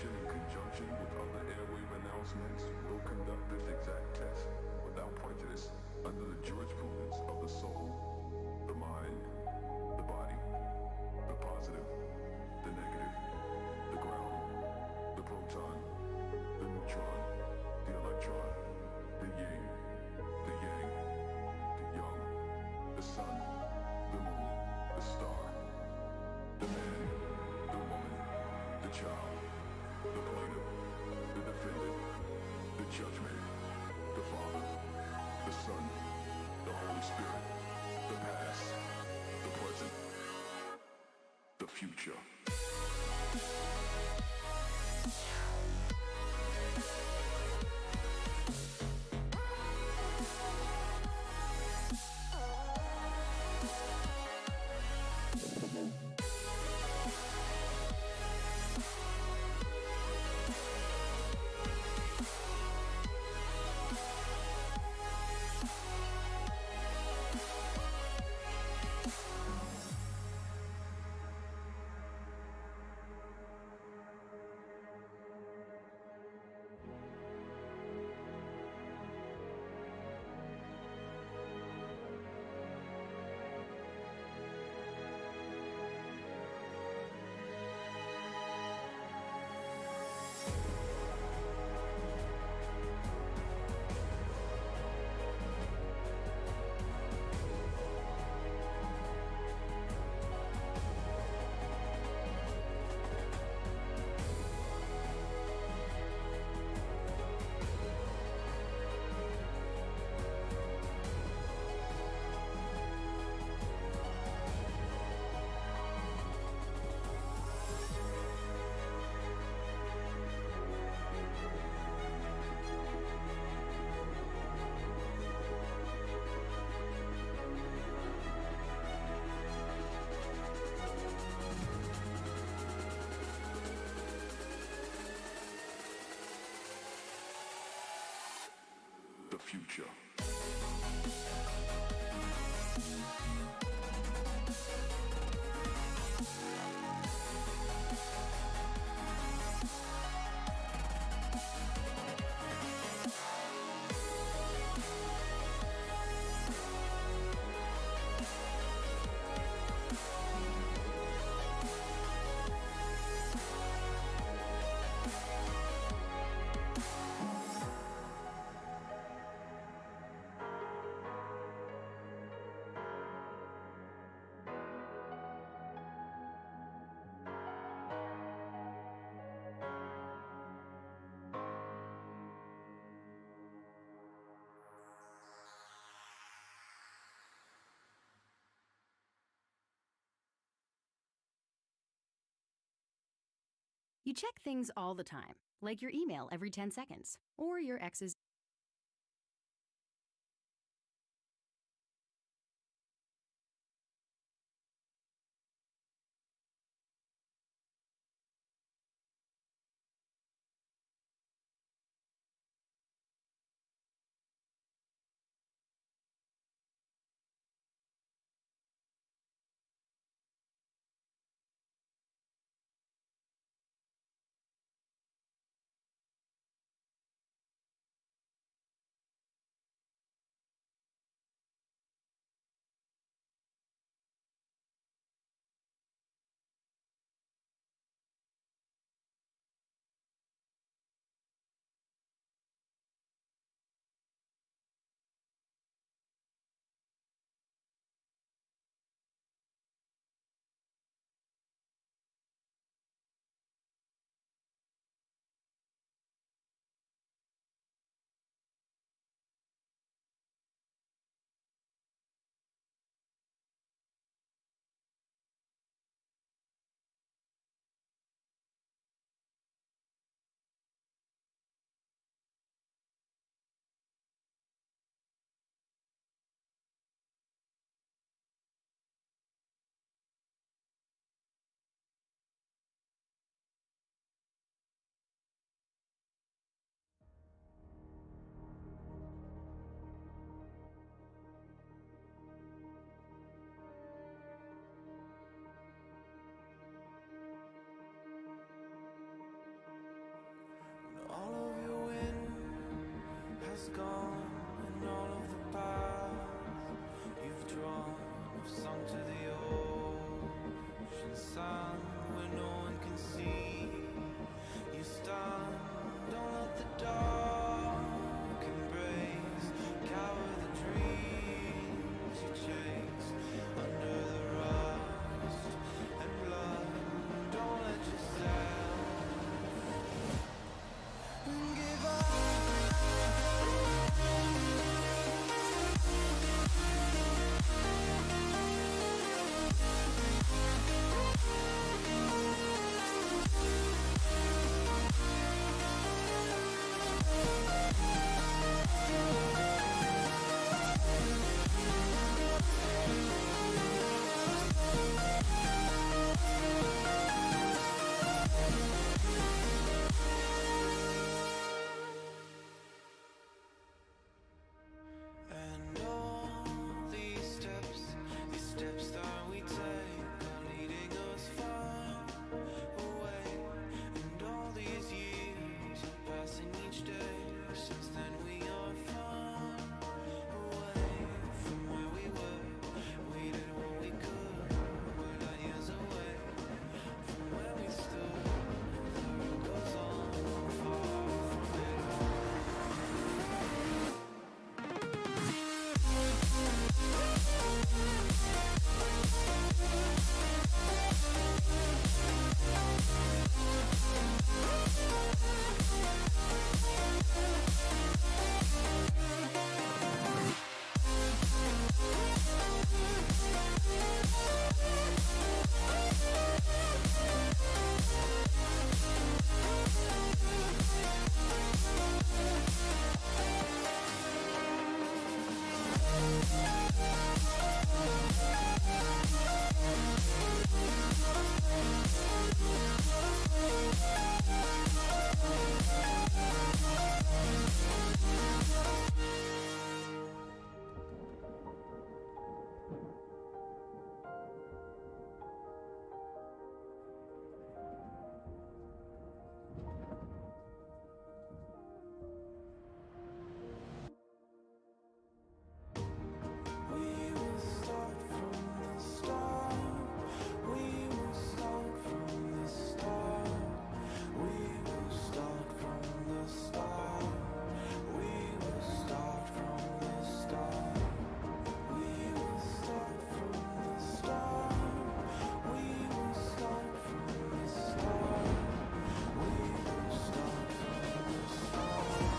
station, in conjunction with other airwave announcements, will conduct this exact test without prejudice under the jurisprudence of the soul, the mind, the body, the positive, the negative, the ground, the proton, the neutron, the electron, the yin, the yang, the young, the sun, the moon, the star, the man, the woman, the child, the plaintiff, the defendant, the judgment, the Father, the Son, the Holy Spirit, the past, the present, the future. The future. You check things all the time, like your email every 10 seconds, or your ex's gone and all of the paths you've drawn have sunk to the ocean sand where no one can see you stand. Don't let the dark embrace, cower the dreams you chase under the rust and blood. Don't let yourself give up. And all these steps that we take are leading us far away. And all these years are passing each day. Since then we are far away from where we were. We did what we could. We're light years away from where we stood. The road goes on far from it all. We will start from the start. We will start from the start. We will start from the start. We will start from the start. We will start from the start. We will start from the start. We will start from the start.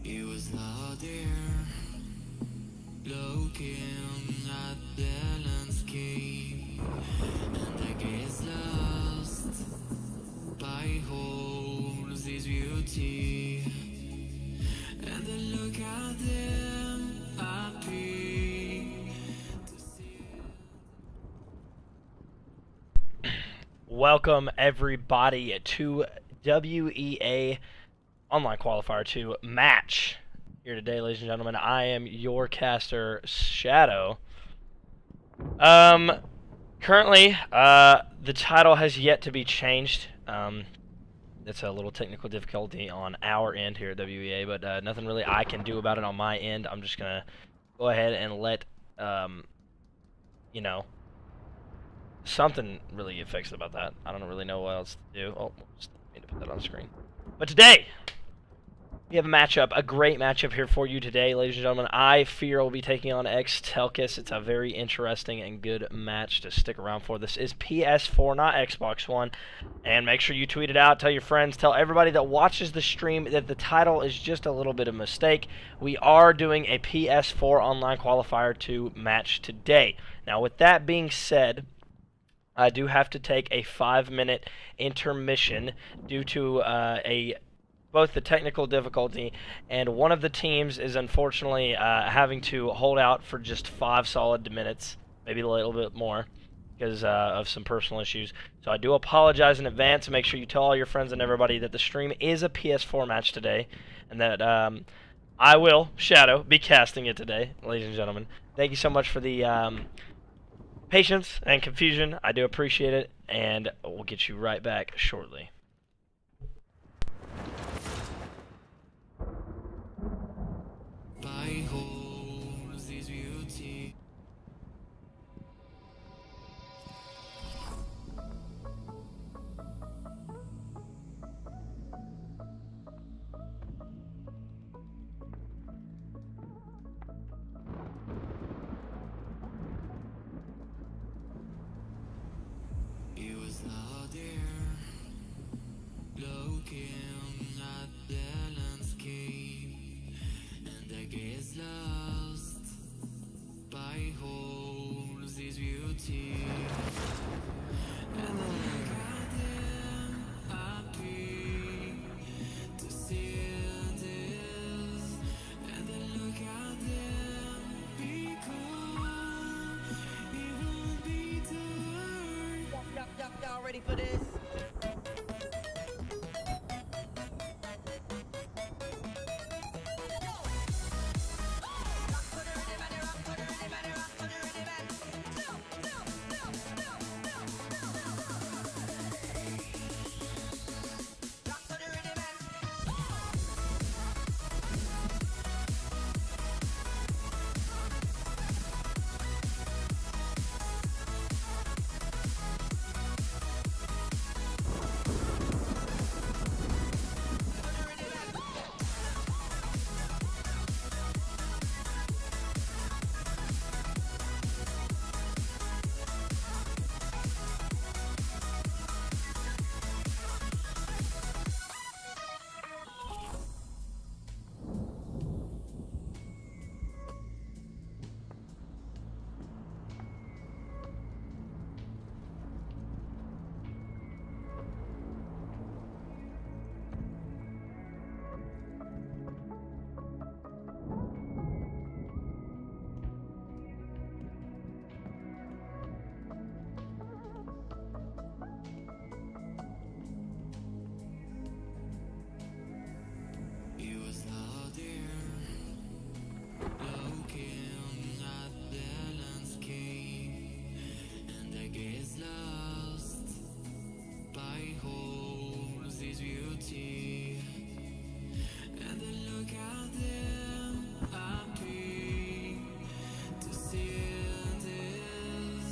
He was out there, looking at the landscape, and I guess lost by holes his beauty. And then look at them, happy to see. Welcome everybody to WEA Online Qualifier 2 match here today, ladies and gentlemen. I am your caster, Shadow. Currently, the title has yet to be changed. It's a little technical difficulty on our end here at WEA, but nothing really I can do about it on my end. I'm just gonna go ahead and let, you know, something really get fixed about that. I don't really know what else to do. Oh, just need to put that on the screen. But today, we have a matchup, a great matchup here for you today, ladies and gentlemen. iFear will be taking on Xtelqus. It's a very interesting and good match to stick around for. This is PS4, not Xbox One. And make sure you tweet it out, tell your friends, tell everybody that watches the stream that the title is just a little bit of a mistake. We are doing a PS4 Online Qualifier 2 match today. Now, with that being said, I do have to take a 5-minute intermission due to both the technical difficulty, and one of the teams is unfortunately having to hold out for just 5 solid minutes, maybe a little bit more, because of some personal issues. So I do apologize in advance. Make sure you tell all your friends and everybody that the stream is a PS4 match today, and that I will, Shadow, be casting it today, ladies and gentlemen. Thank you so much for the patience and confusion. I do appreciate it, and we'll get you right back shortly. Beholds his beauty. He was out there looking at the landscape, and I guess lost by holds his beauty. And I look at him, happy to see this. And I look at him, because he won't be turned. Y'all ready for this? He was out there looking at the landscape, and I guess lost by holds his beauty. And I look at him, happy to see this.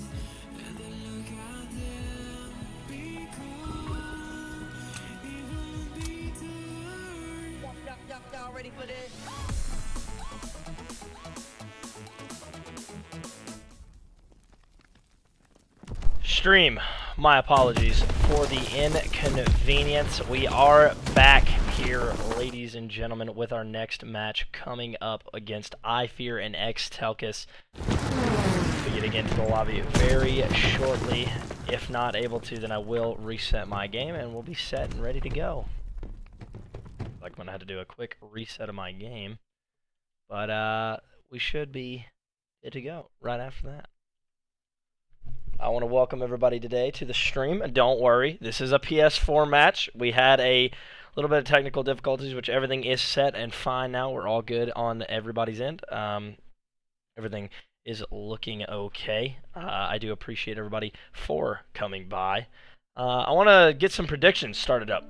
And I look at him, because he won't be turned. Y'all ready for this? Stream, my apologies for the inconvenience. We are back here, ladies and gentlemen, with our next match coming up against iFear and Xtelqus. We get again to the lobby very shortly. If not able to, then I will reset my game and we'll be set and ready to go. Like I'm gonna have to do a quick reset of my game, but we should be good to go right after that. I want to welcome everybody today to the stream. And don't worry, this is a PS4 match. We had a little bit of technical difficulties, which everything is set and fine now. We're all good on everybody's end. Everything is looking okay. I do appreciate everybody for coming by. I want to get some predictions started up.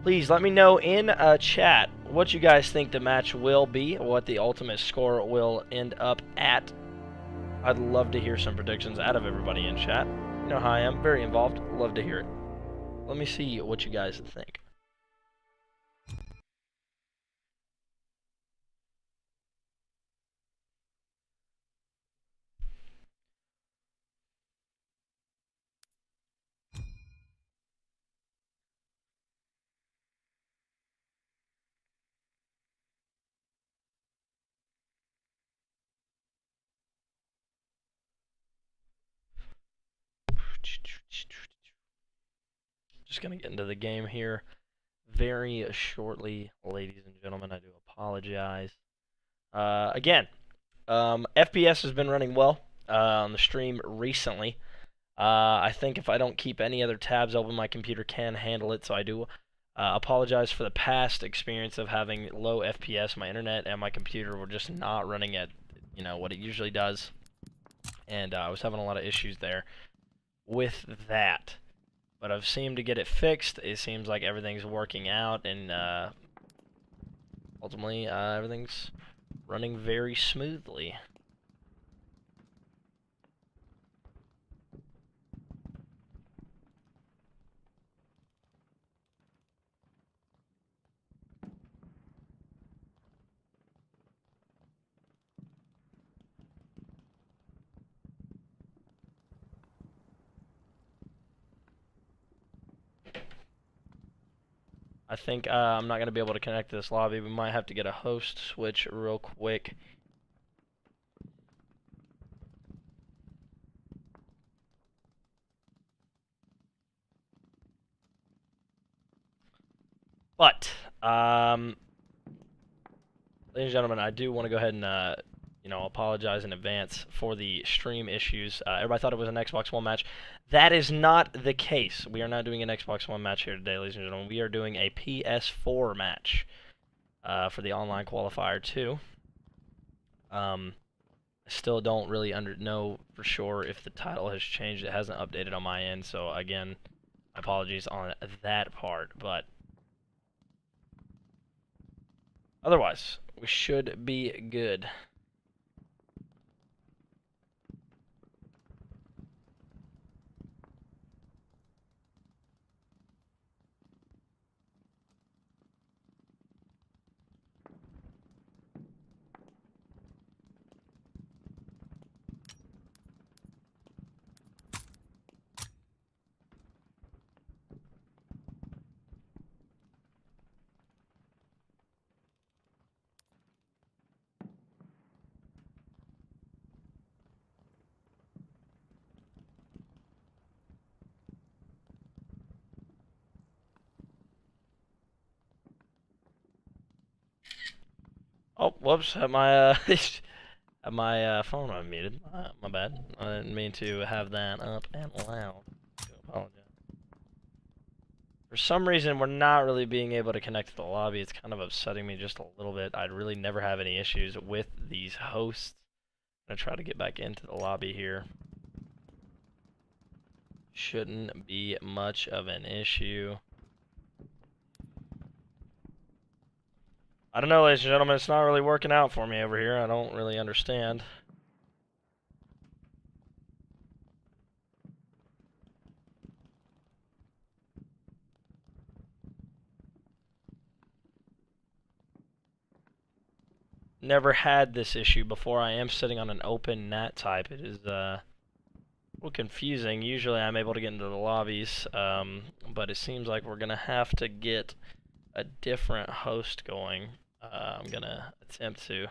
Please let me know in chat what you guys think the match will be, what the ultimate score will end up at. I'd love to hear some predictions out of everybody in chat. You know how I am, very involved. Love to hear it. Let me see what you guys think. Just gonna get into the game here very shortly, ladies and gentlemen. I do apologize. Again, FPS has been running well on the stream recently. I think if I don't keep any other tabs open, my computer can handle it, so I do apologize for the past experience of having low FPS. My internet and my computer were just not running at, what it usually does, and I was having a lot of issues there with that. But I've seemed to get it fixed. It seems like everything's working out, and ultimately everything's running very smoothly. I think I'm not going to be able to connect to this lobby. We might have to get a host switch real quick. But, ladies and gentlemen, I do want to go ahead and, apologize in advance for the stream issues. Everybody thought it was an Xbox One match. That is not the case. We are not doing an Xbox One match here today, ladies and gentlemen. We are doing a PS4 match for the online qualifier 2. I still don't really know for sure if the title has changed. It hasn't updated on my end, so again, apologies on that part. But otherwise, we should be good. Oh, whoops! Had my had my phone unmuted. My bad. I didn't mean to have that up and loud. I do apologize. For some reason, we're not really being able to connect to the lobby. It's kind of upsetting me just a little bit. I'd really never have any issues with these hosts. I'm gonna try to get back into the lobby here. Shouldn't be much of an issue. I don't know, ladies and gentlemen, it's not really working out for me over here. I don't really understand. Never had this issue before. I am sitting on an open NAT type. It is a little confusing. Usually I'm able to get into the lobbies, but it seems like we're going to have to get a different host going. I'm going to attempt to.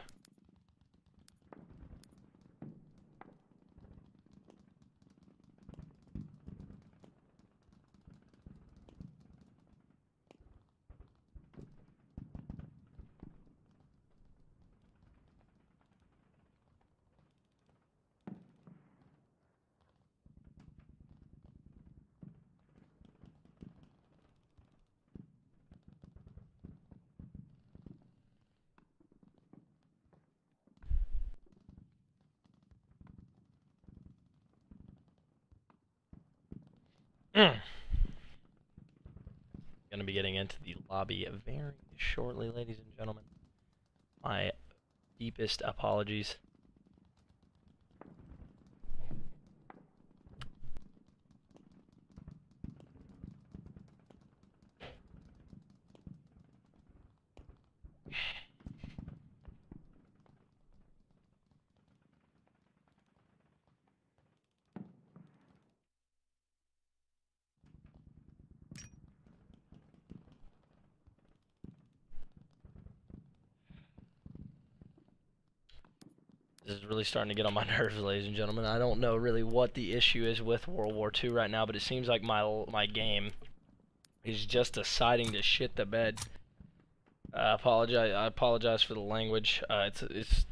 Gonna be getting into the lobby very shortly, ladies and gentlemen. My deepest apologies. This is really starting to get on my nerves, ladies and gentlemen. I don't know really what the issue is with World War II right now, but it seems like my game is just deciding to shit the bed. I apologize for the language. It's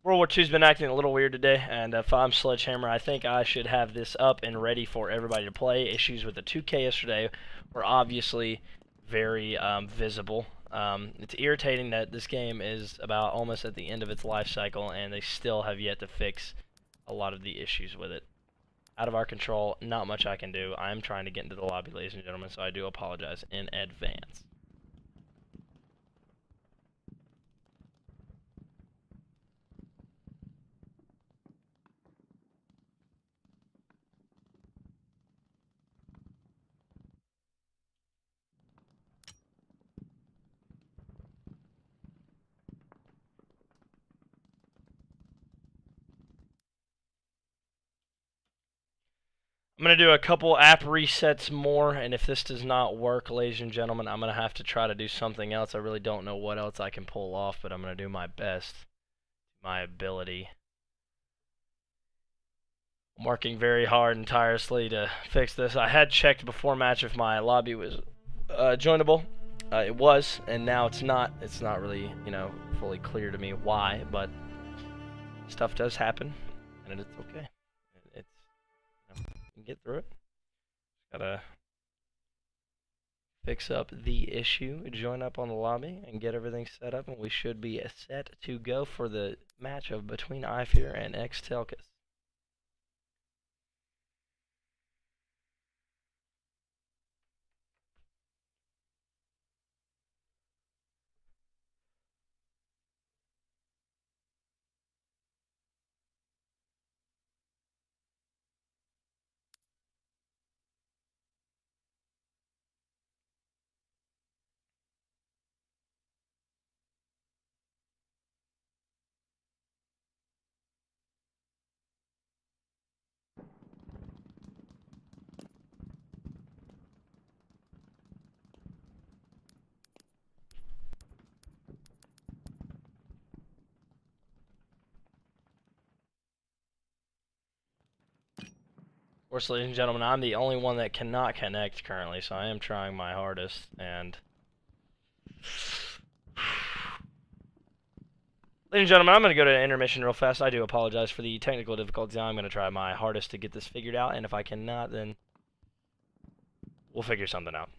World War II's been acting a little weird today, and if I'm Sledgehammer, I think I should have this up and ready for everybody to play. Issues with the 2K yesterday were obviously very visible. It's irritating that this game is about almost at the end of its life cycle, and they still have yet to fix a lot of the issues with it. Out of our control, not much I can do. I'm trying to get into the lobby, ladies and gentlemen, so I do apologize in advance. I'm going to do a couple app resets more, and if this does not work, ladies and gentlemen, I'm going to have to try to do something else. I really don't know what else I can pull off, but I'm going to do my best, my ability. I'm working very hard and tirelessly to fix this. I had checked before match if my lobby was joinable. It was, and now it's not. It's not really, fully clear to me why, but stuff does happen, and it's okay. It's, you can get through it. Gotta fix up the issue, join up on the lobby, and get everything set up, and we should be set to go for the matchup between iFear and Xtelqus. Of course, ladies and gentlemen, I'm the only one that cannot connect currently, so I am trying my hardest, and... Ladies and gentlemen, I'm going to go to intermission real fast. I do apologize for the technical difficulties. I'm going to try my hardest to get this figured out, and if I cannot, then we'll figure something out.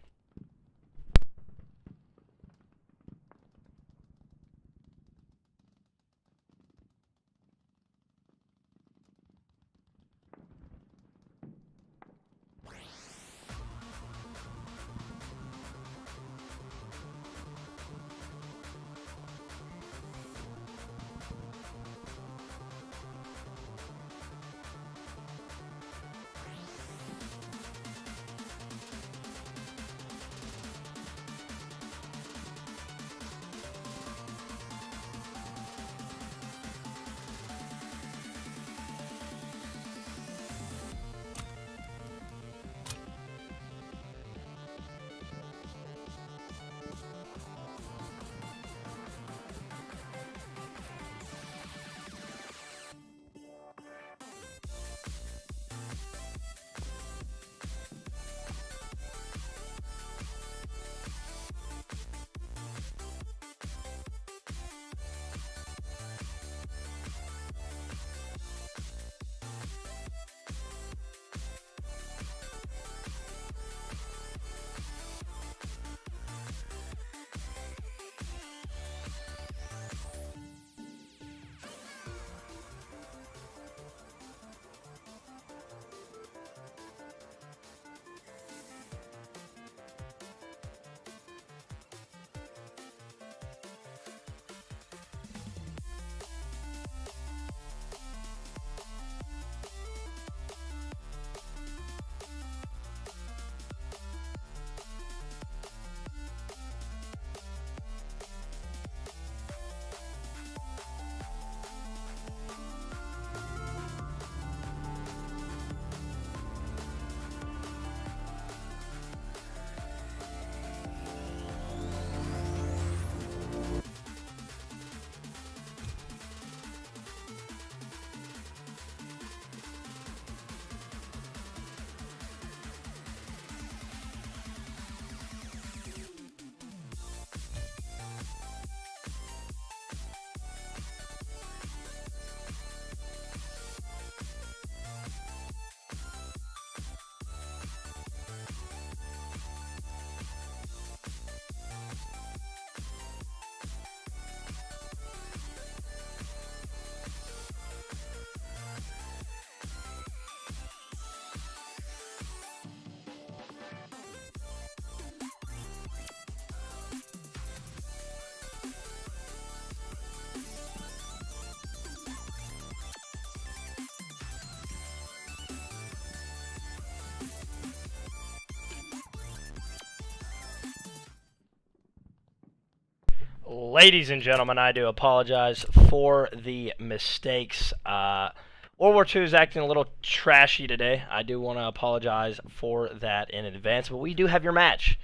Ladies and gentlemen, I do apologize for the mistakes. World War II is acting a little trashy today. I do want to apologize for that in advance, but we do have your match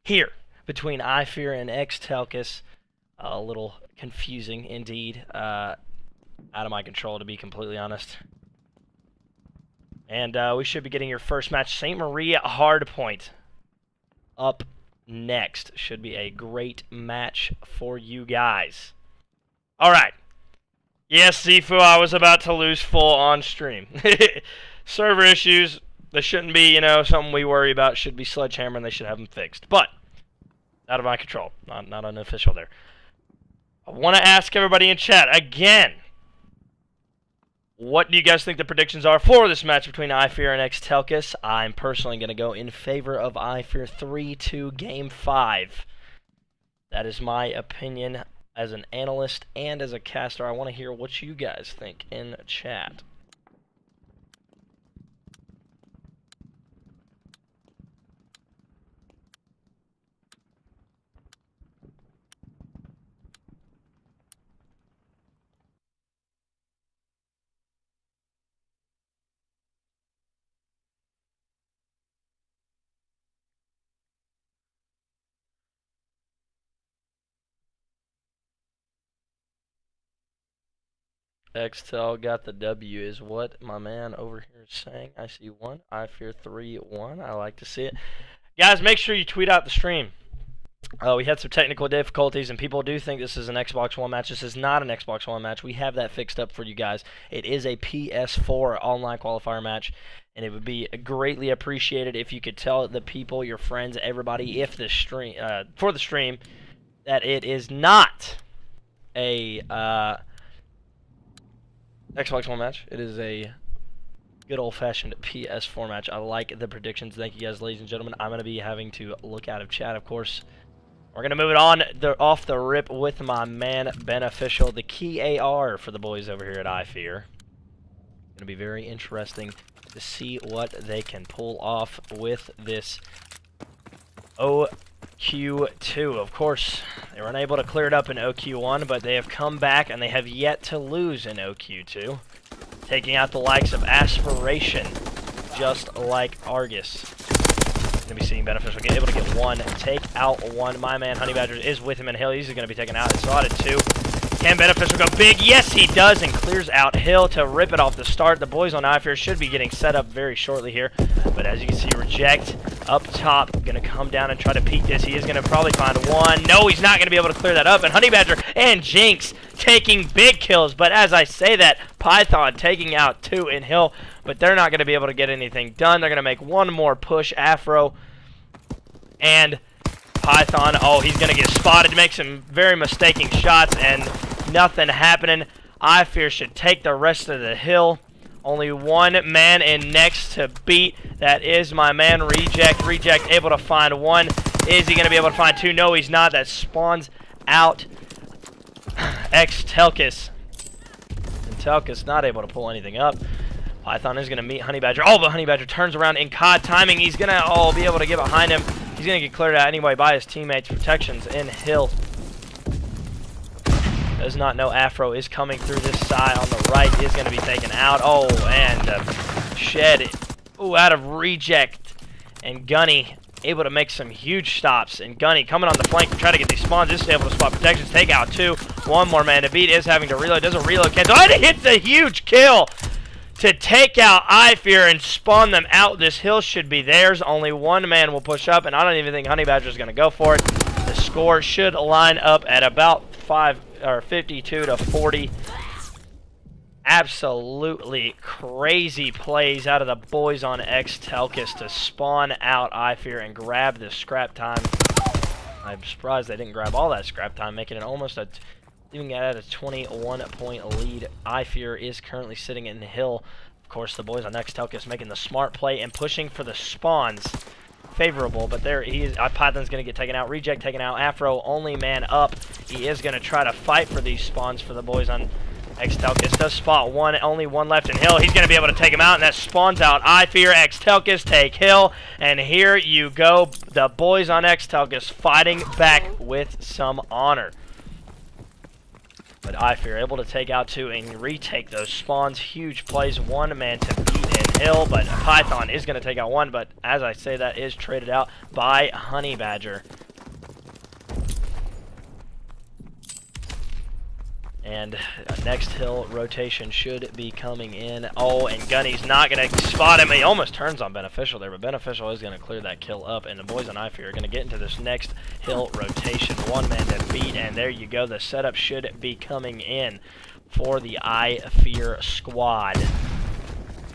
here between iFear and Xtelqus. A little confusing indeed. Out of my control, to be completely honest. And we should be getting your first match. St. Maria Hardpoint up next. Should be a great match for you guys. Alright. Yes, Sifu, I was about to lose full on stream. Server issues, they shouldn't be, you know, something we worry about. Should be Sledgehammer and they should have them fixed. But, out of my control. Not unofficial there. I want to ask everybody in chat again. What do you guys think the predictions are for this match between iFear and Xtelqus? I'm personally going to go in favor of iFear 3-2 Game 5. That is my opinion as an analyst and as a caster. I want to hear what you guys think in chat. Xtel got the W is what my man over here is saying. I see one. iFear 3-1. I like to see it. Guys, make sure you tweet out the stream. We had some technical difficulties, and people do think this is an Xbox One match. This is not an Xbox One match. We have that fixed up for you guys. It is a PS4 online qualifier match, and it would be greatly appreciated if you could tell the people, your friends, everybody, if the stream for the stream, that it is not a Xbox One match. It is a good old-fashioned PS4 match. I like the predictions. Thank you guys, ladies and gentlemen. I'm going to be having to look out of chat, of course. We're going to move it on off the rip with my man Beneficial, the key AR for the boys over here at iFear. Going to be very interesting to see what they can pull off with this OQ2. Of course, they were unable to clear it up in OQ1, but they have come back and they have yet to lose in OQ2, taking out the likes of Aspiration, just like Argus. Going to be seeing Beneficial get able to get one, take out one. My man Honey Badger is with him, and Hill, he's going to be taken out. It's slotted two. Can Beneficial go big? Yes, he does, and clears out Hill to rip it off the start. The boys on iFear should be getting set up very shortly here, but as you can see, Reject up top, going to come down and try to peek this. He is going to probably find one. No, he's not going to be able to clear that up, and Honey Badger and Jinx taking big kills, but as I say that, Python taking out two in Hill, but they're not going to be able to get anything done. They're going to make one more push. Afro and Python, oh, he's going to get spotted, make some very mistaking shots, and nothing happening. iFear should take the rest of the hill. Only one man in next to beat. That is my man Reject. Reject able to find one. Is he going to be able to find two? No, he's not. That spawns out Xtelqus. And Telqus not able to pull anything up. Python is going to meet Honey Badger. Oh, but Honey Badger turns around in COD timing. He's going to be able to get behind him. He's going to get cleared out anyway by his teammates. Protections in Hill. Does not know Afro is coming through this side on the right. Is going to be taken out. Oh, and Shed. Ooh, out of Reject. And Gunny able to make some huge stops. And Gunny coming on the flank to try to get these spawns. Is able to spot protections. Take out two. One more man to beat. Is having to reload. Does a reload cancel. Oh, it hits a huge kill to take out iFear and spawn them out. This hill should be theirs. Only one man will push up, and I don't even think Honey Badger is going to go for it. The score should line up at about 52 to 40. Absolutely crazy plays out of the boys on Xtelqus to spawn out iFear and grab the scrap time. I'm surprised they didn't grab all that scrap time, making it almost a leaving it at a 21-point lead. iFear is currently sitting in the hill. Of course, the boys on Xtelqus making the smart play and pushing for the spawns. Favorable, but there he is. Python's going to get taken out. Reject taken out. Afro only man up. He is going to try to fight for these spawns for the boys on Xtelqus. Does spot one. Only one left in Hill. He's going to be able to take him out, and that spawns out iFear. Xtelqus take Hill, and here you go. The boys on Xtelqus fighting back with some honor. iFear able to take out 2 and retake those spawns. Huge plays, 1 man to beat in Hill, but Python is going to take out 1, but as I say, that is traded out by Honey Badger. And next Hill rotation should be coming in. Oh, and Gunny's not going to spot him. He almost turns on Beneficial there, but Beneficial is going to clear that kill up. And the boys on iFear are going to get into this next Hill rotation. 1 man to beat, and there you go. The setup should be coming in for the iFear squad.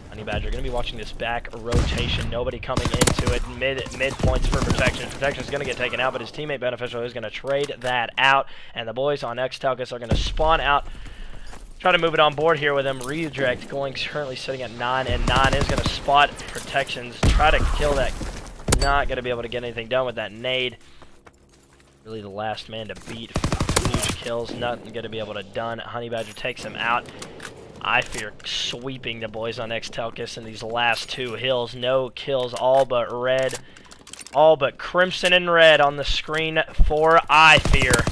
Honey Badger going to be watching this back rotation. Nobody coming into it. Mid points for Protection. Protection is going to get taken out, but his teammate Beneficial is going to trade that out. And the boys on Xtelqus are going to spawn out. Try to move it on board here with him. Redirect going currently sitting at 9, and 9 is going to spot Protections. Try to kill that. Not going to be able to get anything done with that nade. Really the last man to beat. Huge kills. Nothing going to be able to done. Honey Badger takes him out. iFear sweeping the boys on Xtelqus in these last 2 hills. No kills, all but red. All but crimson and red on the screen for iFear.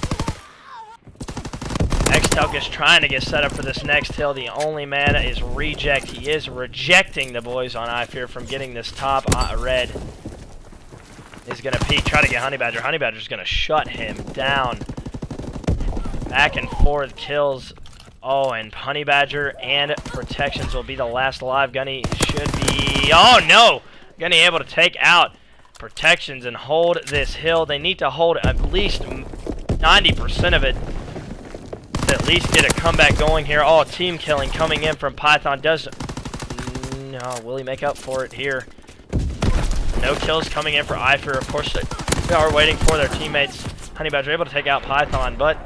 Xtelqus trying to get set up for this next hill. The only man is Reject. He is rejecting the boys on iFear from getting this top. Red is going to peek, try to get Honey Badger. Honey Badger's going to shut him down. Back and forth kills. Oh, and Honey Badger and Protections will be the last alive. Gunny should be... Oh, no! Gunny able to take out Protections and hold this hill. They need to hold at least 90% of it to at least get a comeback going here. Oh, team killing coming in from Python. Does... No, will he make up for it here? No kills coming in for iFear. Of course, they are waiting for their teammates. Honey Badger able to take out Python, but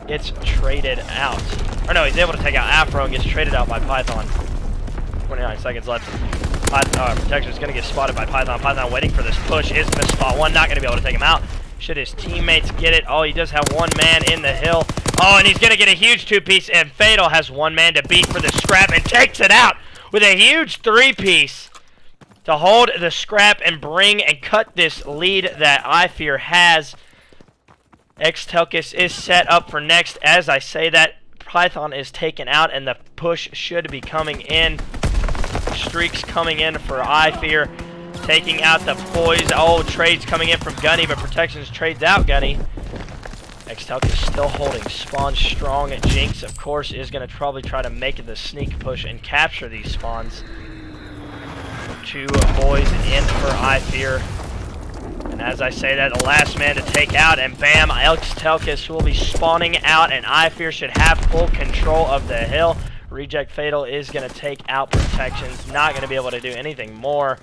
it's traded out. Or no, he's able to take out Afro and gets traded out by Python. 29 seconds left. Protection is going to get spotted by Python. Python waiting for this push. Is going to spot 1. Not going to be able to take him out. Should his teammates get it? Oh, he does have 1 man in the hill. Oh, and he's going to get a huge 2-piece. And Fatal has 1 man to beat for the scrap and takes it out with a huge 3-piece to hold the scrap and bring and cut this lead that iFear has. Xtelqus is set up for next. As I say that, Python is taken out and the push should be coming in. Streaks coming in for iFear, taking out the boys. Oh, trades coming in from Gunny, but Protections trades out Gunny. Xtelqus still holding spawn strong. Jinx, of course, is going to probably try to make the sneak push and capture these spawns. 2 boys in for iFear. And as I say that, the last man to take out, and bam, Xtelqus will be spawning out, and iFear should have full control of the hill. Reject Fatal is going to take out Protections, not going to be able to do anything more.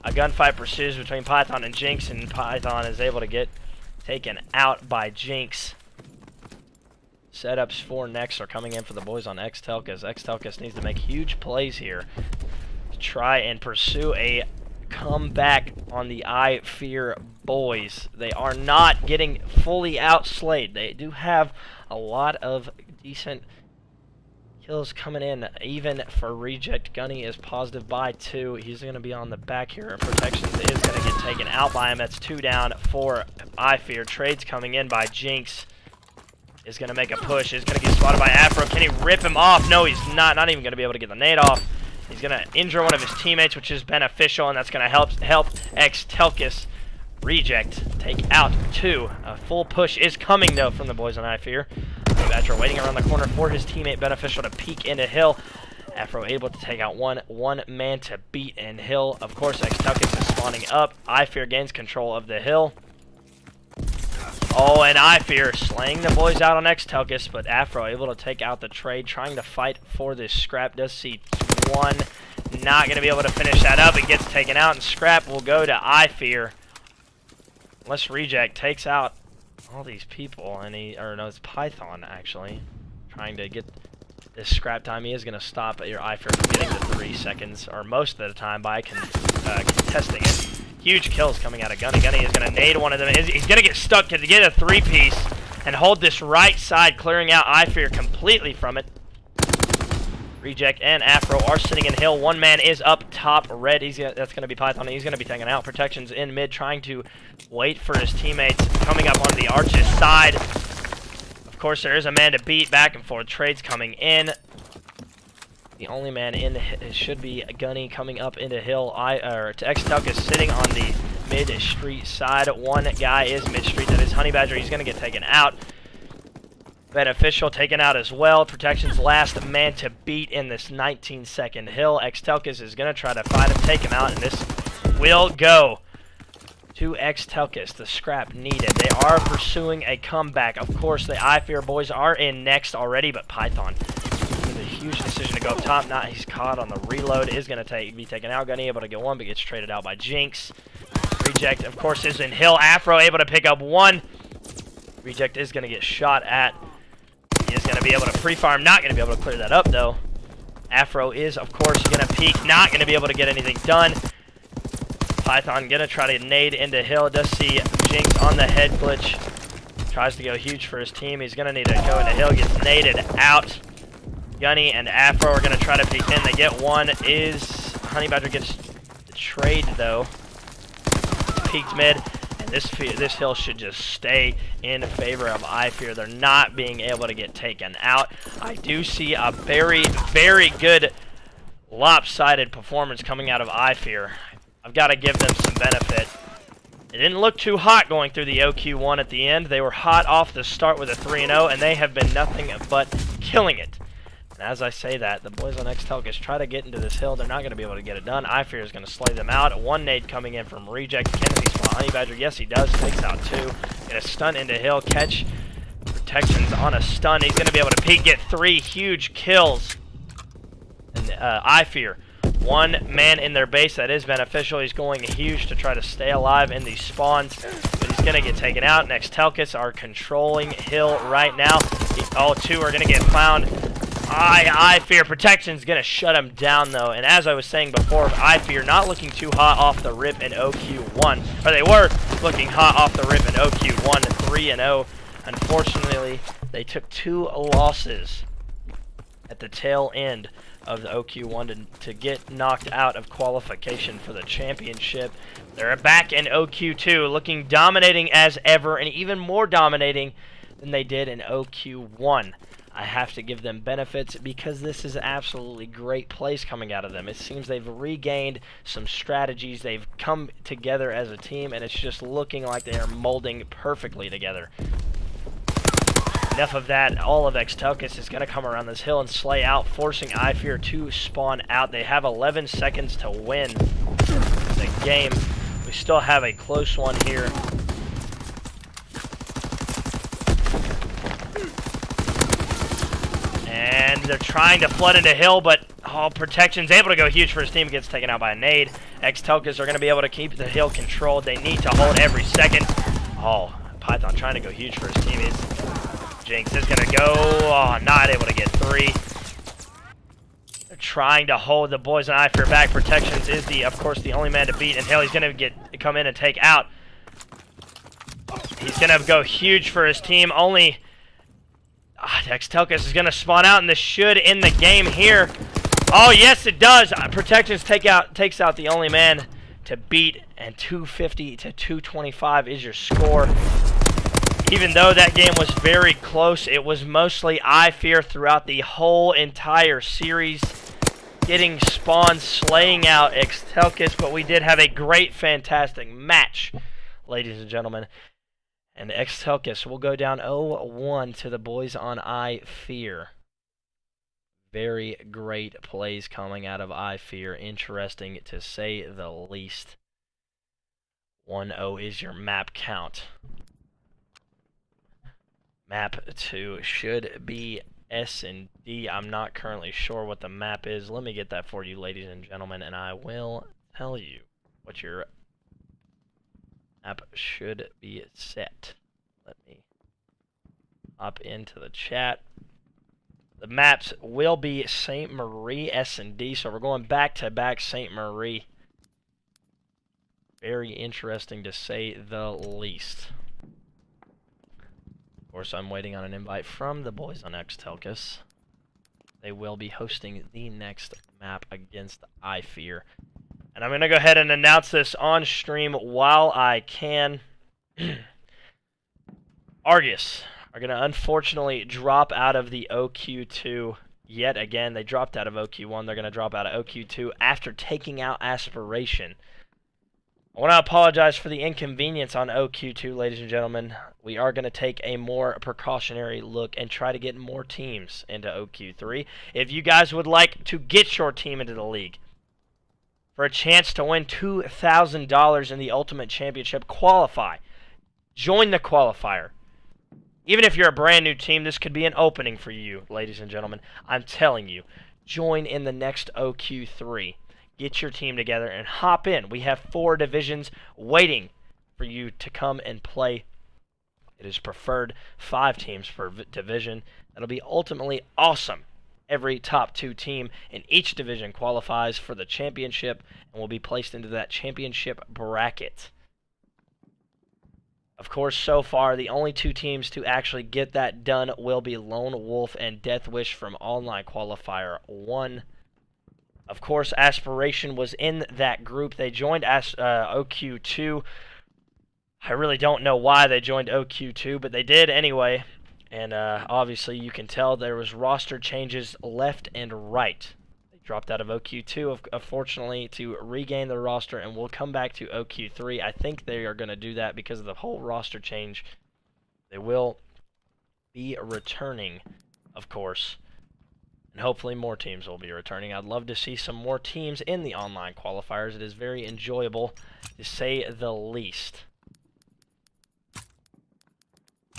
A gunfight pursues between Python and Jinx, and Python is able to get taken out by Jinx. Setups for next are coming in for the boys on Xtelqus. Xtelqus needs to make huge plays here to try and pursue a comeback on the iFear boys. They are not getting fully outslayed. They do have a lot of decent kills coming in, even for Reject. Gunny is positive by 2. He's going to be on the back here, and Protections is going to get taken out by him. That's 2 down for iFear. Trades coming in by Jinx. Is going to make a push. Is going to get spotted by Afro. Can he rip him off? No, he's not. Not even going to be able to get the nade off. He's going to injure one of his teammates, which is beneficial, and that's going to help Xtelqus. Reject take out 2. A full push is coming, though, from the boys on iFear. Badger waiting around the corner for his teammate Beneficial to peek into Hill. Afro able to take out one man to beat in Hill. Of course, Xtelqus is spawning up. iFear gains control of the Hill. Oh, and iFear slaying the boys out on Xtelqus, but Afro able to take out the trade, trying to fight for this scrap. Does see 1. Not going to be able to finish that up. It gets taken out, and scrap will go to iFear. Unless Reject takes out all these people, and it's Python, actually. Trying to get this scrap time. He is going to stop your iFear from getting the 3 seconds, or most of the time, by contesting it. Huge kills coming out of Gunny. Gunny is going to nade one of them. He's going to get stuck to get a 3-piece and hold this right side, clearing out iFear completely from it. Reject and Afro are sitting in Hill. 1 man is up top, red. That's going to be Python. He's going to be taken out. Protections in mid, trying to wait for his teammates coming up on the Arch's side. Of course, there is a man to beat. Back and forth trades coming in. The only man in it should be Gunny coming up into Hill. To Xtelqus sitting on the mid-street side. One guy is mid-street. That is Honey Badger. He's going to get taken out. Beneficial taken out as well. Protection's last man to beat in this 19-second Hill. Xtelqus is going to try to fight him, take him out, and this will go to Xtelqus. The scrap needed. They are pursuing a comeback. Of course, the iFear boys are in next already, but Python with a huge decision to go up top. Not he's caught on the reload. Is going to be taken out. Gunny able to get one, but gets traded out by Jinx. Reject, of course, is in Hill. Afro able to pick up one. Reject is going to get shot at. He is going to be able to pre-farm. Not going to be able to clear that up, though. Afro is, of course, going to peek. Not going to be able to get anything done. Python going to try to nade into Hill. Does see Jinx on the head glitch. Tries to go huge for his team. He's going to need to go into Hill. Gets naded out. Gunny and Afro are going to try to peek in. They get one. Is Honey Badger gets the trade, though. Peeked mid. This Hill should just stay in favor of iFear. They're not being able to get taken out. I do see a very, very good lopsided performance coming out of iFear. I've got to give them some benefit. It didn't look too hot going through the OQ1 at the end. They were hot off the start with a 3-0, and they have been nothing but killing it. And as I say that, the boys on Xtelqus try to get into this Hill. They're not going to be able to get it done. iFear is going to slay them out. One nade coming in from Reject. Can he spawn Honey Badger? Yes, he does. Takes out two. Going to stun into Hill. Catch. Protections on a stun. He's going to be able to peek, get 3 huge kills. And iFear, one man in their base. That is beneficial. He's going huge to try to stay alive in these spawns. But he's going to get taken out. Xtelqus are controlling Hill right now. All two are going to get found. iFear Protection's going to shut him down, though. And as I was saying before, iFear not looking too hot off the rip in OQ1. Or they were looking hot off the rip in OQ1, 3-0. Unfortunately, they took 2 losses at the tail end of the OQ1 to get knocked out of qualification for the championship. They're back in OQ2, looking dominating as ever, and even more dominating than they did in OQ1. I have to give them benefits because this is absolutely great plays coming out of them. It seems they've regained some strategies. They've come together as a team, and it's just looking like they are molding perfectly together. Enough of that. All of Xtelqus is going to come around this hill and slay out, forcing iFear to spawn out. They have 11 seconds to win the game. We still have a close one here. And they're trying to flood into Hill, but Protection's able to go huge for his team. Gets taken out by a nade. Xtelqus are going to be able to keep the Hill controlled. They need to hold every second. Python trying to go huge for his teammates. Jinx is going to go. Not able to get 3. They're trying to hold the boys on iFear back. Protections is, of course, the only man to beat. And Hill, he's going to come in and take out. He's going to go huge for his team. Only Xtelqus is going to spawn out, and this should end the game here. Oh, yes, it does. Protections takes out the only man to beat, and 250 to 225 is your score. Even though that game was very close, it was mostly iFear throughout the whole entire series, getting spawns, slaying out Xtelqus, but we did have a great, fantastic match, ladies and gentlemen. And Xtelqus will go down 0-1 to the boys on iFear. Very great plays coming out of iFear. Interesting to say the least. 1-0 is your map count. Map 2 should be S&D. I'm not currently sure what the map is. Let me get that for you, ladies and gentlemen, and I will tell you what your map should be set. Let me hop into the chat. The maps will be St. Marie S&D, so we're going back-to-back St. Marie. Very interesting to say the least. Of course, I'm waiting on an invite from the boys on Xtelqus. They will be hosting the next map against iFear. And I'm going to go ahead and announce this on stream while I can. Argus. are going to unfortunately drop out of the OQ2 yet again. They dropped out of OQ1. They're going to drop out of OQ2 after taking out Aspiration. I want to apologize for the inconvenience on OQ2, ladies and gentlemen. We are going to take a more precautionary look and try to get more teams into OQ3. If you guys would like to get your team into the league for a chance to win $2,000 in the Ultimate Championship, qualify. Join the qualifier. Even if you're a brand new team, this could be an opening for you, ladies and gentlemen. I'm telling you, join in the next OQ3. Get your team together and hop in. We have 4 divisions waiting for you to come and play. It is preferred 5 teams per division. That'll be ultimately awesome. Every top 2 team in each division qualifies for the championship and will be placed into that championship bracket. Of course, so far, the only 2 teams to actually get that done will be Lone Wolf and Death Wish from Online Qualifier 1. Of course, Aspiration was in that group. They joined OQ2. I really don't know why they joined OQ2, but they did anyway. And obviously, you can tell there was roster changes left and right. They dropped out of OQ2, unfortunately, to regain their roster, and we'll come back to OQ3. I think they are going to do that because of the whole roster change. They will be returning, of course. And hopefully more teams will be returning. I'd love to see some more teams in the online qualifiers. It is very enjoyable, to say the least.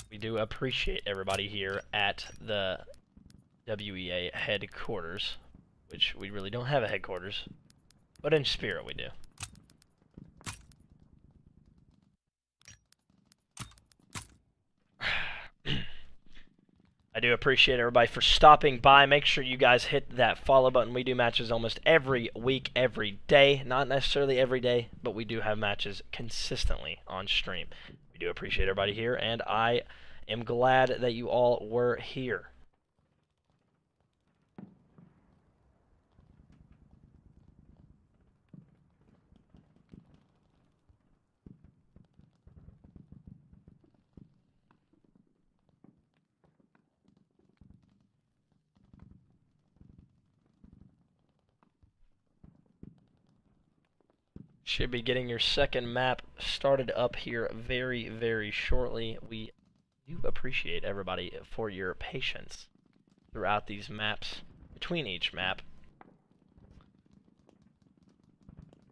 We do appreciate everybody here at the WEA headquarters, which we really don't have a headquarters, but in spirit we do. I do appreciate everybody for stopping by. Make sure you guys hit that follow button. We do matches almost every week, every day. Not necessarily every day, but we do have matches consistently on stream. We do appreciate everybody here, and I am glad that you all were here. Should be getting your second map started up here very, very shortly. We do appreciate everybody for your patience throughout these maps, between each map.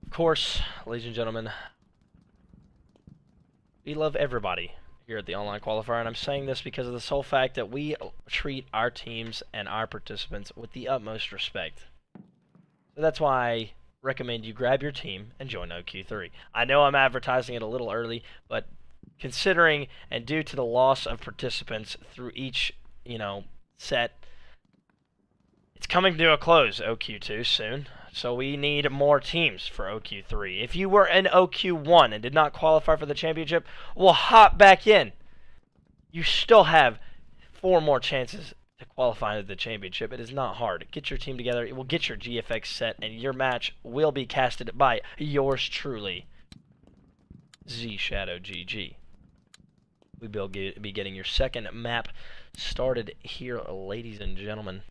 Of course, ladies and gentlemen, we love everybody here at the online qualifier, and I'm saying this because of the sole fact that we treat our teams and our participants with the utmost respect. So that's why I recommend you grab your team and join OQ3. I know I'm advertising it a little early, but considering and due to the loss of participants through each, set, it's coming to a close, OQ2, soon. So we need more teams for OQ3. If you were in OQ1 and did not qualify for the championship, we'll hop back in. You still have 4 more chances to qualify into the championship. It is not hard. Get your team together. It will get your GFX set, and your match will be casted by yours truly, Z Shadow GG. We will be getting your second map started here, ladies and gentlemen.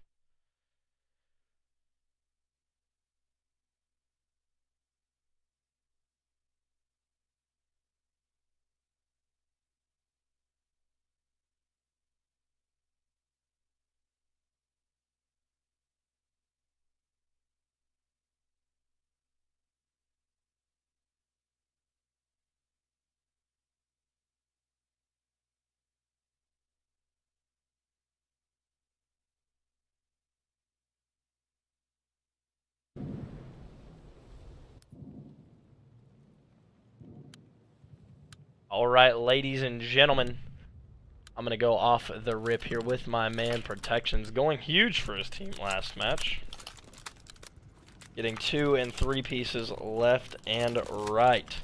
Alright, ladies and gentlemen, I'm going to go off the rip here with my man Protections, going huge for his team last match. Getting 2 and 3 pieces left and right.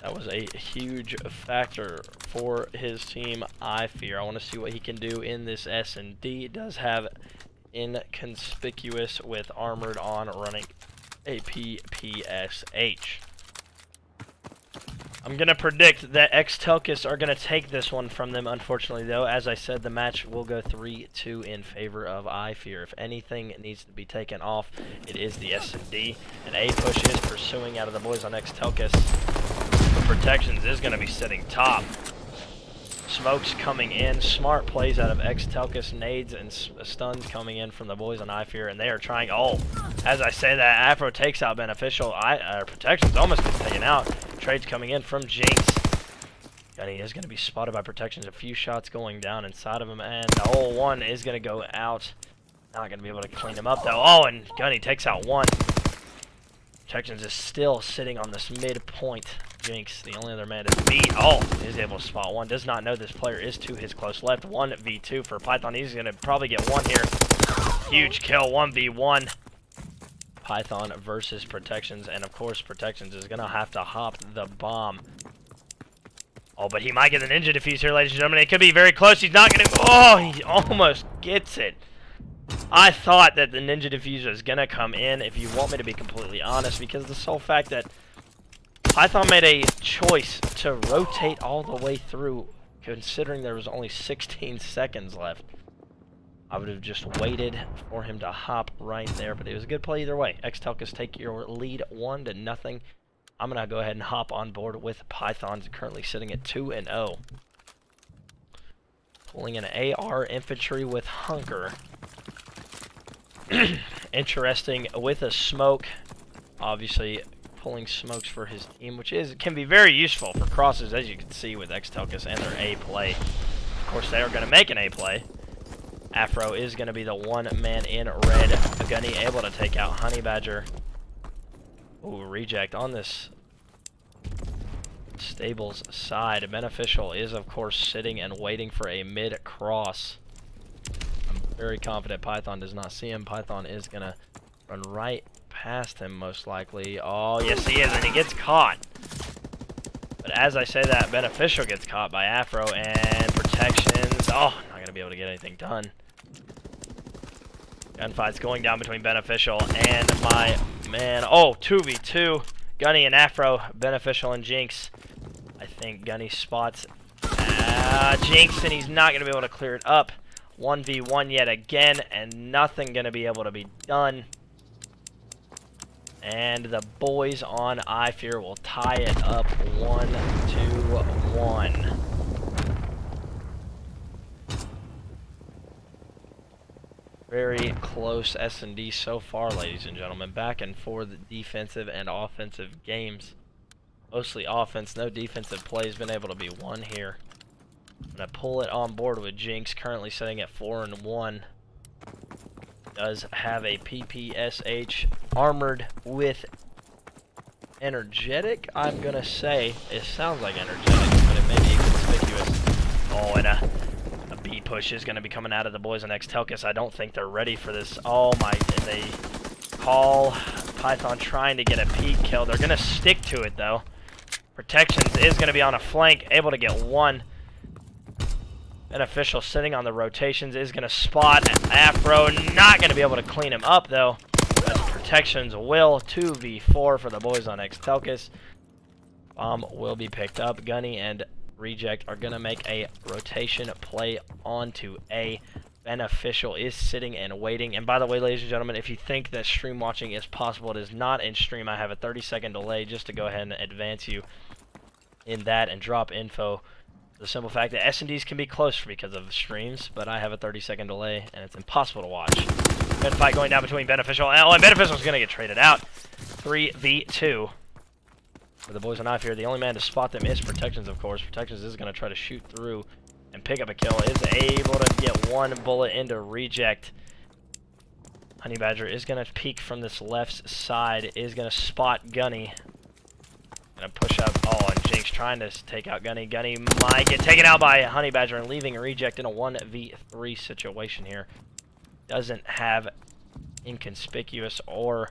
That was a huge factor for his team, iFear. I want to see what he can do in this S&D. It does have Inconspicuous with Armored on running a PPSH. I'm I'm going to predict that Xtelqus are going to take this one from them, unfortunately, though. As I said, the match will go 3-2 in favor of iFear. If anything needs to be taken off, it is the S&D. An A push is pursuing out of the boys on Xtelqus. Protections is going to be sitting top. Smokes coming in. Smart plays out of Xtelqus. Nades and stuns coming in from the boys on iFear. And they are trying... Oh, as I say that, Afro takes out Beneficial. Protections almost gets taken out. Trades coming in from Jinx. Gunny is going to be spotted by Protections. A few shots going down inside of him. And the whole one is going to go out. Not going to be able to clean him up, though. Oh, and Gunny takes out one. Protections is still sitting on this midpoint. Jinx, the only other man is beat. Oh, is able to spot one. Does not know this player is to his close left. 1v2 for Python. He's going to probably get one here. Huge kill. 1v1. Python versus Protections. And of course, Protections is going to have to hop the bomb. Oh, but he might get the ninja defuse here, ladies and gentlemen. It could be very close. He's not going to... Oh, he almost gets it. I thought that the ninja diffuser was going to come in, if you want me to be completely honest, because the sole fact that Python made a choice to rotate all the way through, considering there was only 16 seconds left. I would have just waited for him to hop right there, but it was a good play either way. Xtelqus take your lead 1-0. I'm going to go ahead and hop on board with Python, currently sitting at 2-0. Pulling an AR infantry with Hunker. Interesting with a smoke. Obviously pulling smokes for his team, which can be very useful for crosses, as you can see with Xtelqus and their A play. Of course, they are going to make an A play. Afro is going to be the one man in red. Gunny able to take out Honey Badger. Ooh, reject on this Stables side. Beneficial is, of course, sitting and waiting for a mid-cross. I'm very confident Python does not see him. Python is going to run right past him, most likely. Oh, yes, he is, and he gets caught. But as I say that, Beneficial gets caught by Afro, and Protections. Oh, not going to be able to get anything done. Gunfight's going down between Beneficial and my man. Oh, 2v2. Gunny and Afro, Beneficial and Jinx. I think Gunny spots Jinx, and he's not going to be able to clear it up. 1v1 yet again, and nothing going to be able to be done. And the boys on iFear will tie it up 1-1. Very close S&D so far, ladies and gentlemen. Back and forth defensive and offensive games. Mostly offense, no defensive plays been able to be won here. I'm going to pull it on board with Jinx, currently sitting at 4-1. Does have a PPSH armored with energetic, I'm going to say. It sounds like energetic, but it may be conspicuous. Oh, and a B push is going to be coming out of the boys on Xtelqus. I don't think they're ready for this. Oh my, and they call Python trying to get a peek kill. They're going to stick to it, though. Protections is going to be on a flank, able to get one. Beneficial sitting on the rotations is going to spot Afro. Not going to be able to clean him up, though. As Protections will. 2v4 for the boys on Xtelqus. Bomb will be picked up. Gunny and Reject are going to make a rotation play onto A. Beneficial is sitting and waiting. And by the way, ladies and gentlemen, if you think that stream watching is possible, it is not in stream. I have a 30-second delay just to go ahead and advance you in that and drop info. The simple fact that S&Ds can be close because of streams, but I have a 30-second delay, and it's impossible to watch. Good fight going down between Beneficial and Beneficial's going to get traded out. 3v2. For the boys on iFear, the only man to spot them is Protections, of course. Protections is going to try to shoot through and pick up a kill. Is able to get one bullet into Reject. Honey Badger is going to peek from this left side. Is going to spot Gunny. Going to push up. Oh, and Jinx trying to take out Gunny. Gunny might get taken out by Honey Badger and leaving a Reject in a 1v3 situation here. Doesn't have Inconspicuous or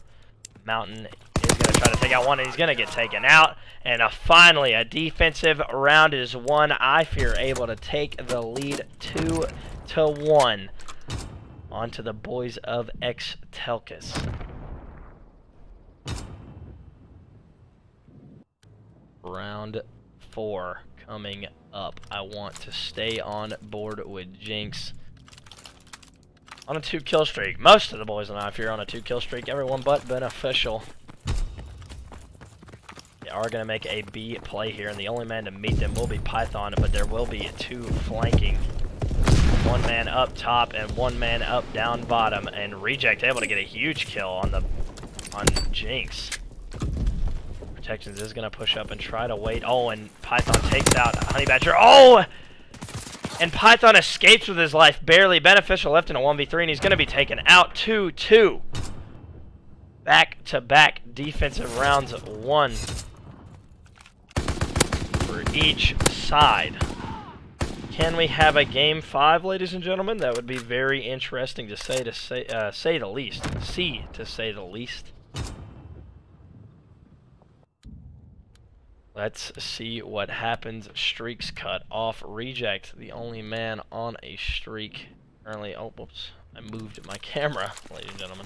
Mountain. Is going to try to take out one, and he's going to get taken out. And finally, a defensive round is won. iFear able to take the lead 2-1 onto the boys of Xtelqus. Round 2v4 coming up. I want to stay on board with Jinx on a 2-kill streak. Most of the boys on iFear on a 2-kill streak. Everyone but Beneficial. They are going to make a B play here, and the only man to meet them will be Python, but there will be 2 flanking. 1 man up top and 1 man up down bottom, and Reject able to get a huge kill on Jinx. Protections is going to push up and try to wait. Oh, and Python takes out Honey Badger. Oh! And Python escapes with his life barely. Beneficial left in a 1v3, and he's going to be taken out 2-2. Back-to-back defensive rounds, 1 for each side. Can we have a game 5, ladies and gentlemen? That would be very interesting to say the least. To say the least. Let's see what happens. Streaks cut off. Reject, the only man on a streak currently. Oh, whoops. I moved my camera, ladies and gentlemen.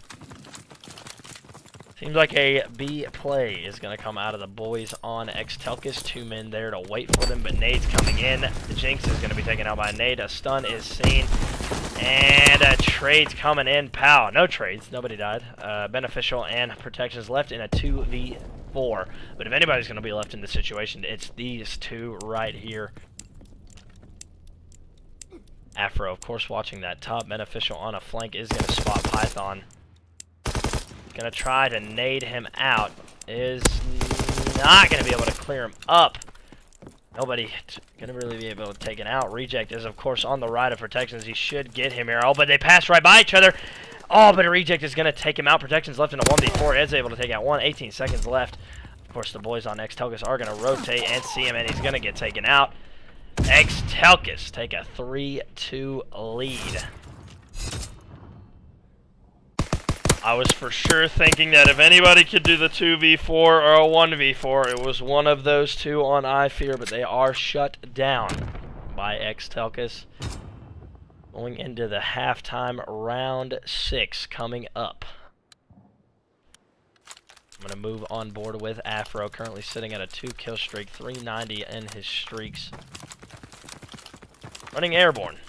Seems like a B play is going to come out of the boys on Xtelqus. 2 men there to wait for them, but nade's coming in. The Jinx is going to be taken out by a nade. A stun is seen. And a trade's coming in. Pow. No trades. Nobody died. Beneficial and Protections left in a 2v4. But if anybody's going to be left in this situation, it's these 2 right here. Afro, of course, watching that top. Beneficial on a flank is going to spot Python. Gonna try to nade him out. Is not gonna be able to clear him up. Nobody gonna really be able to take it out. Reject is, of course, on the right of Protections. He should get him here. Oh, but they pass right by each other. Oh, but a Reject is gonna take him out. Protections left in a 1v4. Ed's able to take out 1. 18 seconds left. Of course, the boys on Xtelqus are gonna rotate and see him, and he's gonna get taken out. Xtelqus take a 3-2 lead. I was for sure thinking that if anybody could do the 2v4 or a 1v4, it was one of those 2 on iFear, but they are shut down by Xtelqus. Going into the halftime round 6 coming up. I'm going to move on board with Afro, currently sitting at a 2-kill streak, 390 in his streaks. Running airborne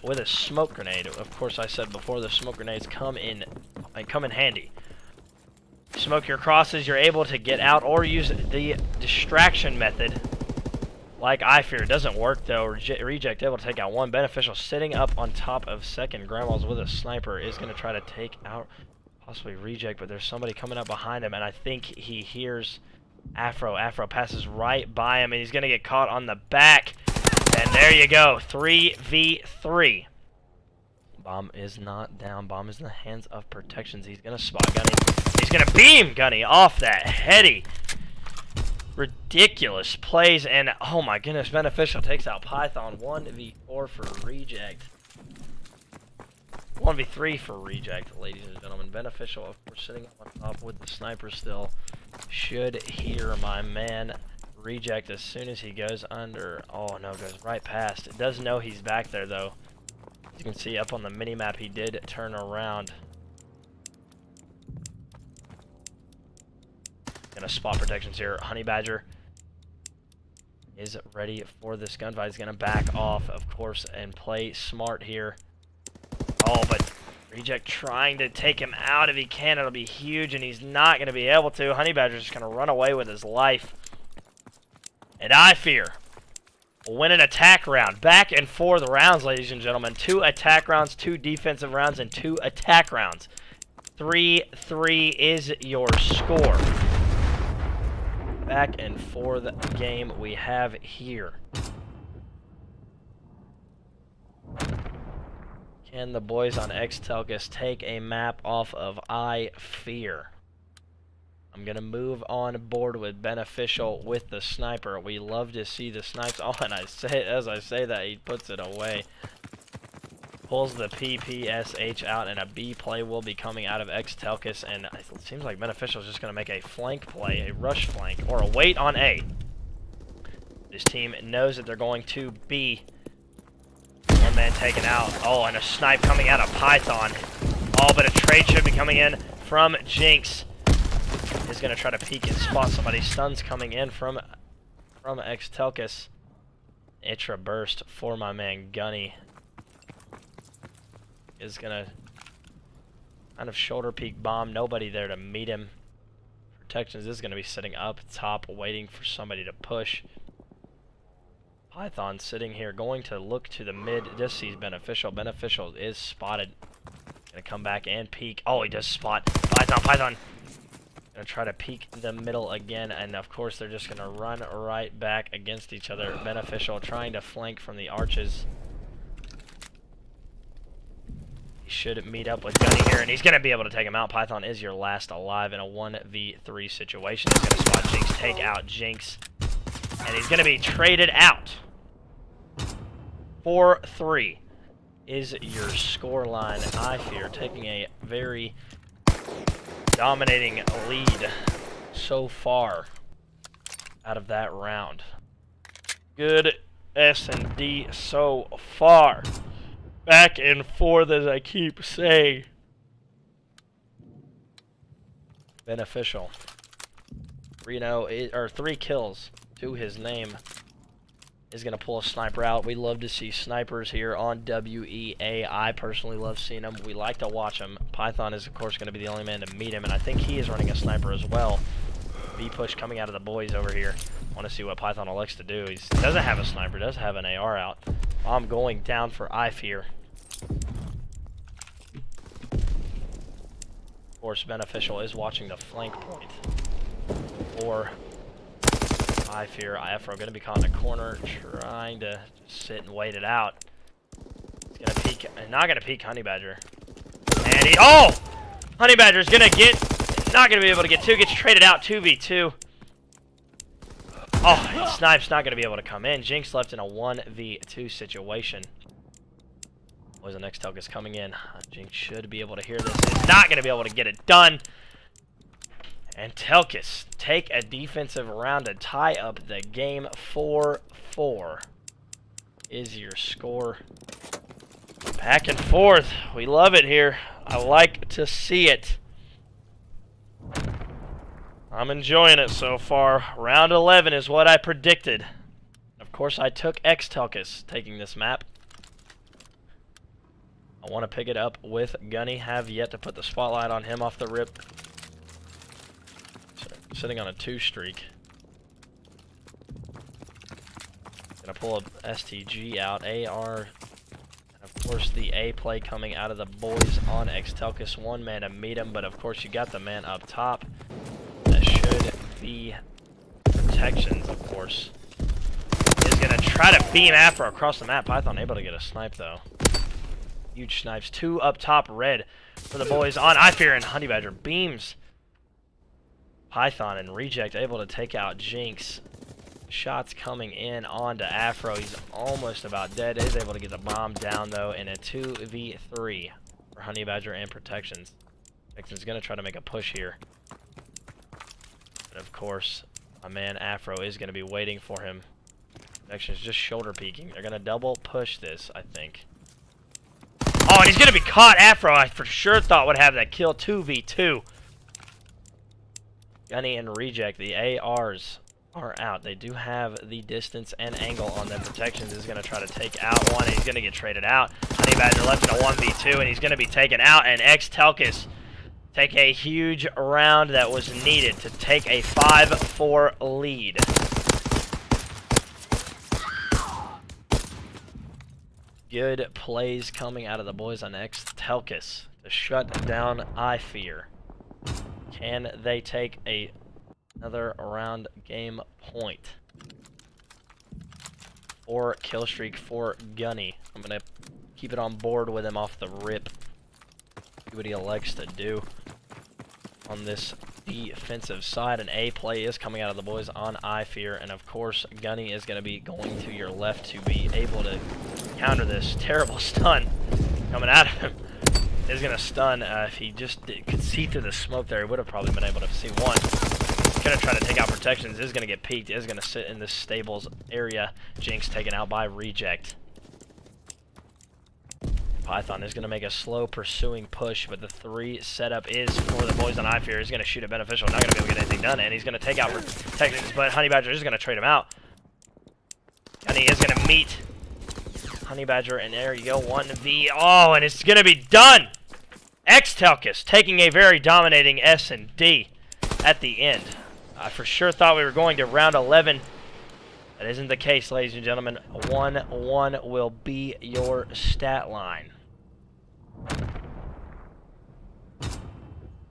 with a smoke grenade. Of course, I said before, the smoke grenades come in handy. Smoke your crosses, you're able to get out or use the distraction method like iFear. It doesn't work though. Reject able to take out 1. Beneficial sitting up on top of second. Grandma's with a sniper is going to try to take out possibly Reject, but there's somebody coming up behind him, and I think he hears Afro. Afro passes right by him, and he's going to get caught on the back. And there you go, 3v3. Bomb is not down. Bomb is in the hands of Protections. He's going to spot Gunny. He's going to beam Gunny off that heady. Ridiculous plays. And, oh my goodness, Beneficial takes out Python. 1v4 for Reject. 1v3 for Reject, ladies and gentlemen. Beneficial, of course, sitting on top with the sniper still. Should hear my man Reject as soon as he goes under. Oh no, goes right past. It does know he's back there though. As you can see up on the minimap, he did turn around. Gonna spot Protections here. Honey Badger is ready for this gunfight. He's gonna back off, of course, and play smart here. Oh, but Reject trying to take him out if he can. It'll be huge, and he's not gonna be able to. Honey Badger's just gonna run away with his life. And iFear will win an attack round. Back and forth rounds, ladies and gentlemen. 2 attack rounds, 2 defensive rounds, and 2 attack rounds. 3-3 is your score. Back and forth game we have here. Can the boys on Xtelqus take a map off of iFear? I'm going to move on board with Beneficial with the sniper. We love to see the snipes. Oh, and as I say that, he puts it away. Pulls the PPSH out, and a B play will be coming out of Xtelqus. And it seems like Beneficial is just going to make a flank play, a rush flank, or a wait on A. This team knows that they're going to B. 1 man taken out. Oh, and a snipe coming out of Python. Oh, but a trade should be coming in from Jinx. Is going to try to peek and spot somebody. Stuns coming in from from Xtelqus. Itra burst for my man Gunny. Is gonna kind of shoulder peek bomb. Nobody there to meet him. Protections is gonna be sitting up top, waiting for somebody to push. Python sitting here, going to look to the mid. Just sees Beneficial. Beneficial is spotted. Gonna come back and peek. Oh, he does spot Python. Gonna try to peek the middle again, and of course they're just gonna run right back against each other. Beneficial trying to flank from the arches. He should meet up with Gunny here, and he's gonna be able to take him out. Python is your last alive in a 1v3 situation. He's gonna spot Jinx, take out Jinx, and he's gonna be traded out. 4-3 is your score line. iFear taking a very dominating lead so far out of that round. Good S&D so far. Back and forth, as I keep saying. Beneficial. 3 kills to his name. Is going to pull a sniper out. We love to see snipers here on WEA. I personally love seeing them. We like to watch them. Python is, of course, going to be the only man to meet him, and I think he is running a sniper as well. B-push coming out of the boys over here. I want to see what Python elects to do. He doesn't have a sniper, does have an AR out. Bomb going down for iFear. Of course, Beneficial is watching the flank point. Or iFear, Afro going to be caught in a corner, trying to sit and wait it out. He's going to peek, not going to peek Honey Badger. And he, oh! Honey Badger's going to get, not going to be able to get 2, gets traded out 2v2. Oh, and Snipe's not going to be able to come in. Jinx left in a 1v2 situation. Was the next Xtelqus coming in. Jinx should be able to hear this. He's not going to be able to get it done. And Xtelqus take a defensive round to tie up the game. 4-4 is your score. Back and forth. We love it here. I like to see it. I'm enjoying it so far. Round 11 is what I predicted. Of course, I took Xtelqus taking this map. I want to pick it up with Gunny. Have yet to put the spotlight on him off the rip. Sitting on a 2 streak. Gonna pull a STG out. AR. And of course, the A play coming out of the boys on Xtelqus. 1 man to meet him, but of course, you got the man up top. That should be Protections, of course. Is gonna try to beam Afro across the map. Python able to get a snipe, though. Huge snipes. 2 up top, red for the boys on iFear, and Honey Badger beams Python, and Reject able to take out Jinx. Shots coming in onto Afro. He's almost about dead. Is able to get the bomb down, though, in a 2v3 for Honey Badger and Protections. Protections going to try to make a push here. And of course, my man Afro is going to be waiting for him. Protections just shoulder peeking. They're going to double push this, I think. Oh, and he's going to be caught. Afro, I for sure thought would have that kill. 2v2. Gunny and Reject, the ARs are out. They do have the distance and angle on them. Protections is going to try to take out one, and he's going to get traded out. Honey Badger left in a 1v2, and he's going to be taken out, and Xtelqus take a huge round that was needed to take a 5-4 lead. Good plays coming out of the boys on Xtelqus to shut down iFear. Can they take another round game point? Or kill streak for Gunny. I'm going to keep it on board with him off the rip. See what he elects to do on this defensive side. An A play is coming out of the boys on iFear. And of course, Gunny is going to be going to your left to be able to counter this terrible stun coming out of him. Is going to stun. If he just could see through the smoke there, he would have probably been able to see one. He's going to try to take out Protections. Is going to get peeked. Is going to sit in this stables area. Jinx taken out by Reject. Python is going to make a slow pursuing push, but the 3 setup is for the boys on iFear. He's going to shoot at Beneficial. Not going to be able to get anything done, and he's going to take out Protections, but Honey Badger is going to trade him out. And he is going to meet Honey Badger, and there you go, 1v. Oh, and it's going to be done! Xtelqus taking a very dominating S&D at the end. I for sure thought we were going to round 11. That isn't the case, ladies and gentlemen. 1-1 will be your stat line.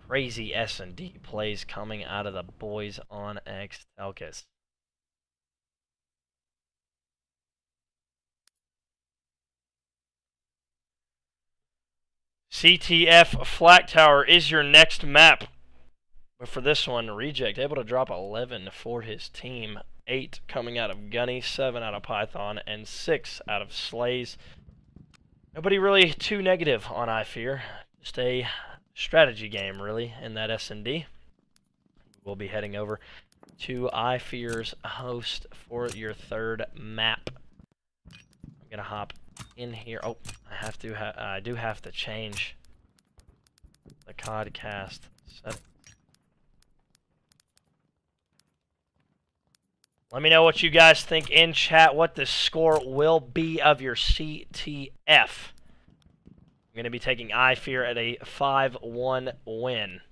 Crazy S&D plays coming out of the boys on Xtelqus. CTF Flak Tower is your next map. But for this one, Reject able to drop 11 for his team. 8 coming out of Gunny, 7 out of Python, and 6 out of Slays. Nobody really too negative on iFear. Just a strategy game, really, in that S&D. We'll be heading over to iFear's host for your third map. I'm gonna hop in here. Oh, I do have to change the CODcast setting. Let me know what you guys think in chat, what the score will be of your CTF. I'm going to be taking iFear at a 5-1 win.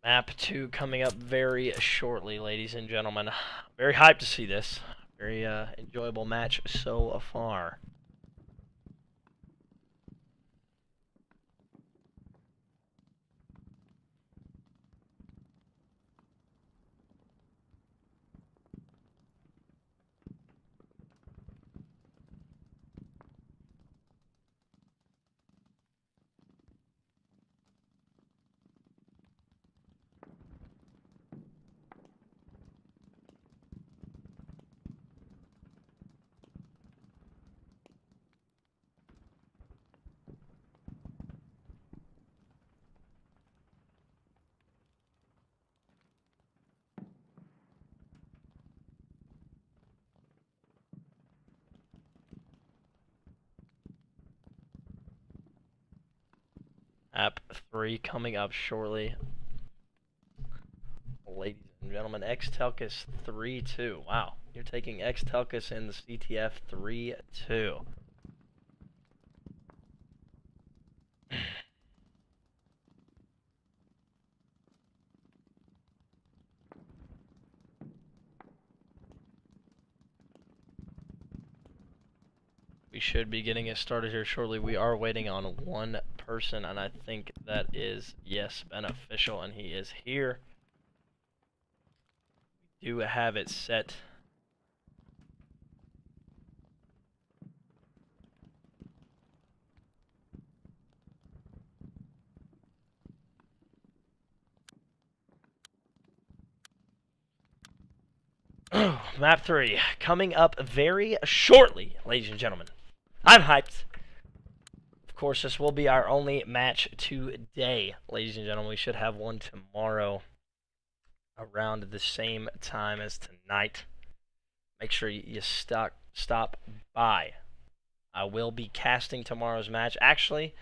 Map 2 coming up very shortly, ladies and gentlemen. Very hyped to see this. Very enjoyable match so far. Map 3 coming up shortly. Ladies and gentlemen, Xtelqus 3-2. Wow, you're taking Xtelqus in the CTF 3-2. We should be getting it started here shortly. We are waiting on one person, and I think that is, yes, Beneficial, and he is here. We do have it set. Map 3 coming up very shortly, ladies and gentlemen. I'm hyped. Of course, this will be our only match today, ladies and gentlemen. We should have one tomorrow around the same time as tonight. Make sure you stop by. I will be casting tomorrow's match. Actually,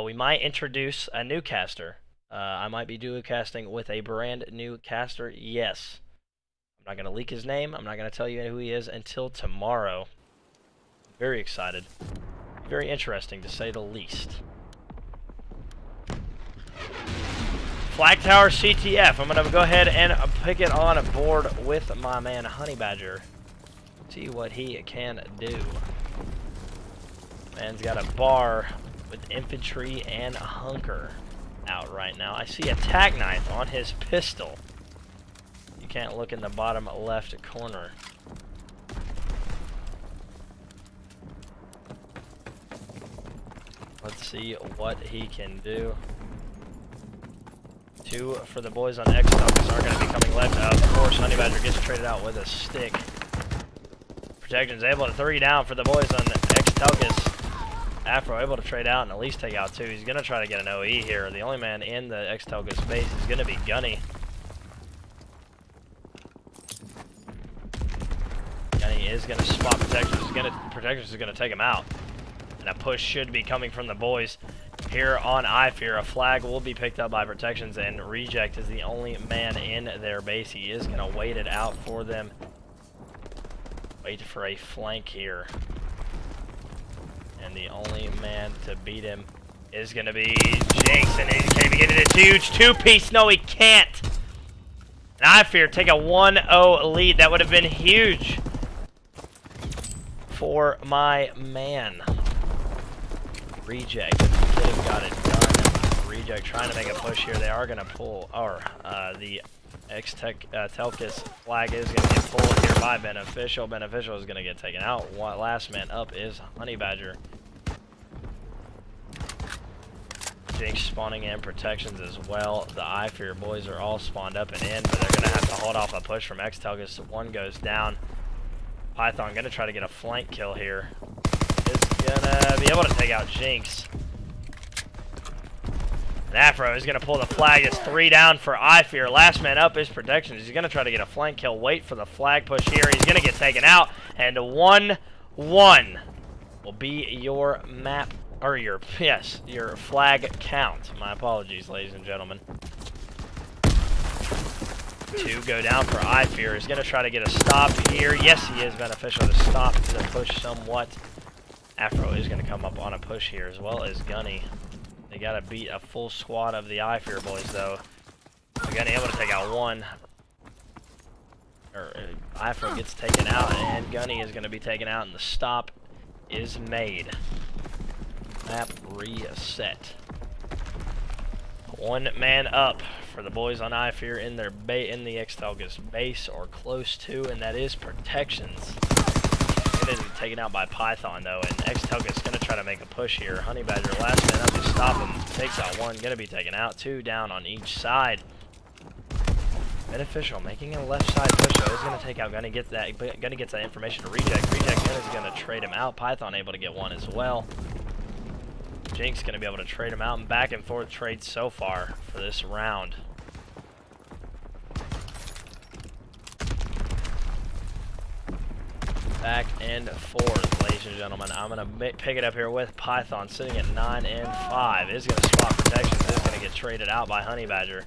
we might introduce a new caster. I might be duo casting with a brand new caster. Yes. I'm not going to leak his name. I'm not going to tell you who he is until tomorrow. Very excited. Very interesting, to say the least. Flag Tower CTF. I'm going to go ahead and pick it on board with my man Honey Badger. See what he can do. Man's got a bar with infantry and a hunker out right now. I see a tack knife on his pistol. You can't look in the bottom left corner. Let's see what he can do 2 for the boys on Xtelqus are going to be coming left. Of course, Honey Badger gets traded out with a stick. Protection's able to 3 down for the boys on Xtelqus. Afro able to trade out and at least take out 2. He's going to try to get an OE here. The only man in the Xtelqus base is going to be Gunny. Gunny is going to spot Protections. Protections is going to take him out. And a push should be coming from the boys here on iFear. A flag will be picked up by Protections, and Reject is the only man in their base. He is going to wait it out for them. Wait for a flank here. And the only man to beat him is going to be Jinx, and he can't even get it. It's huge 2-piece. No, he can't. And iFear take a 1-0 lead. That would have been huge for my man. Reject could have got it done. Reject trying to make a push here. They are going to pull, or the Xtelqus flag is going to get pulled here by Beneficial. Beneficial is going to get taken out. Last man up is Honey Badger. Jinx spawning in, Protections as well. The iFear boys are all spawned up and in, but they're going to have to hold off a push from Xtelqus. One goes down. Python going to try to get a flank kill here. Is going to be able to take out Jinx. And Afro is going to pull the flag. It's 3 down for iFear. Last man up is Protections. He's going to try to get a flank kill. Wait for the flag push here. He's going to get taken out. And 1-1 will be your map, or your flag count. My apologies, ladies and gentlemen. 2 go down for iFear. He's going to try to get a stop here. Yes, he is. Beneficial to stop the push somewhat. Afro is going to come up on a push here, as well as Gunny. They got to beat a full squad of the iFear boys, though. Gunny able to take out 1. Afro gets taken out, and Gunny is going to be taken out, and the stop is made. Map reset. 1 man up for the boys on iFear in their in the Xtelqus base, or close to, and that is Protections. It is taken out by Python, though, and Xtelqus is going to try to make a push here. Honey Badger, last man up to stop him. Takes out 1, going to be taken out. 2 down on each side. Beneficial making a left side push, though. Is going to take out Gunny. Gunny gets that information to Reject. Reject is going to trade him out. Python able to get 1 as well. Jinx going to be able to trade him out, and back and forth trades so far for this round. Back and forth, ladies and gentlemen. I'm going to pick it up here with Python sitting at 9 and 5. Is going to spot Protections. Is going to get traded out by Honey Badger.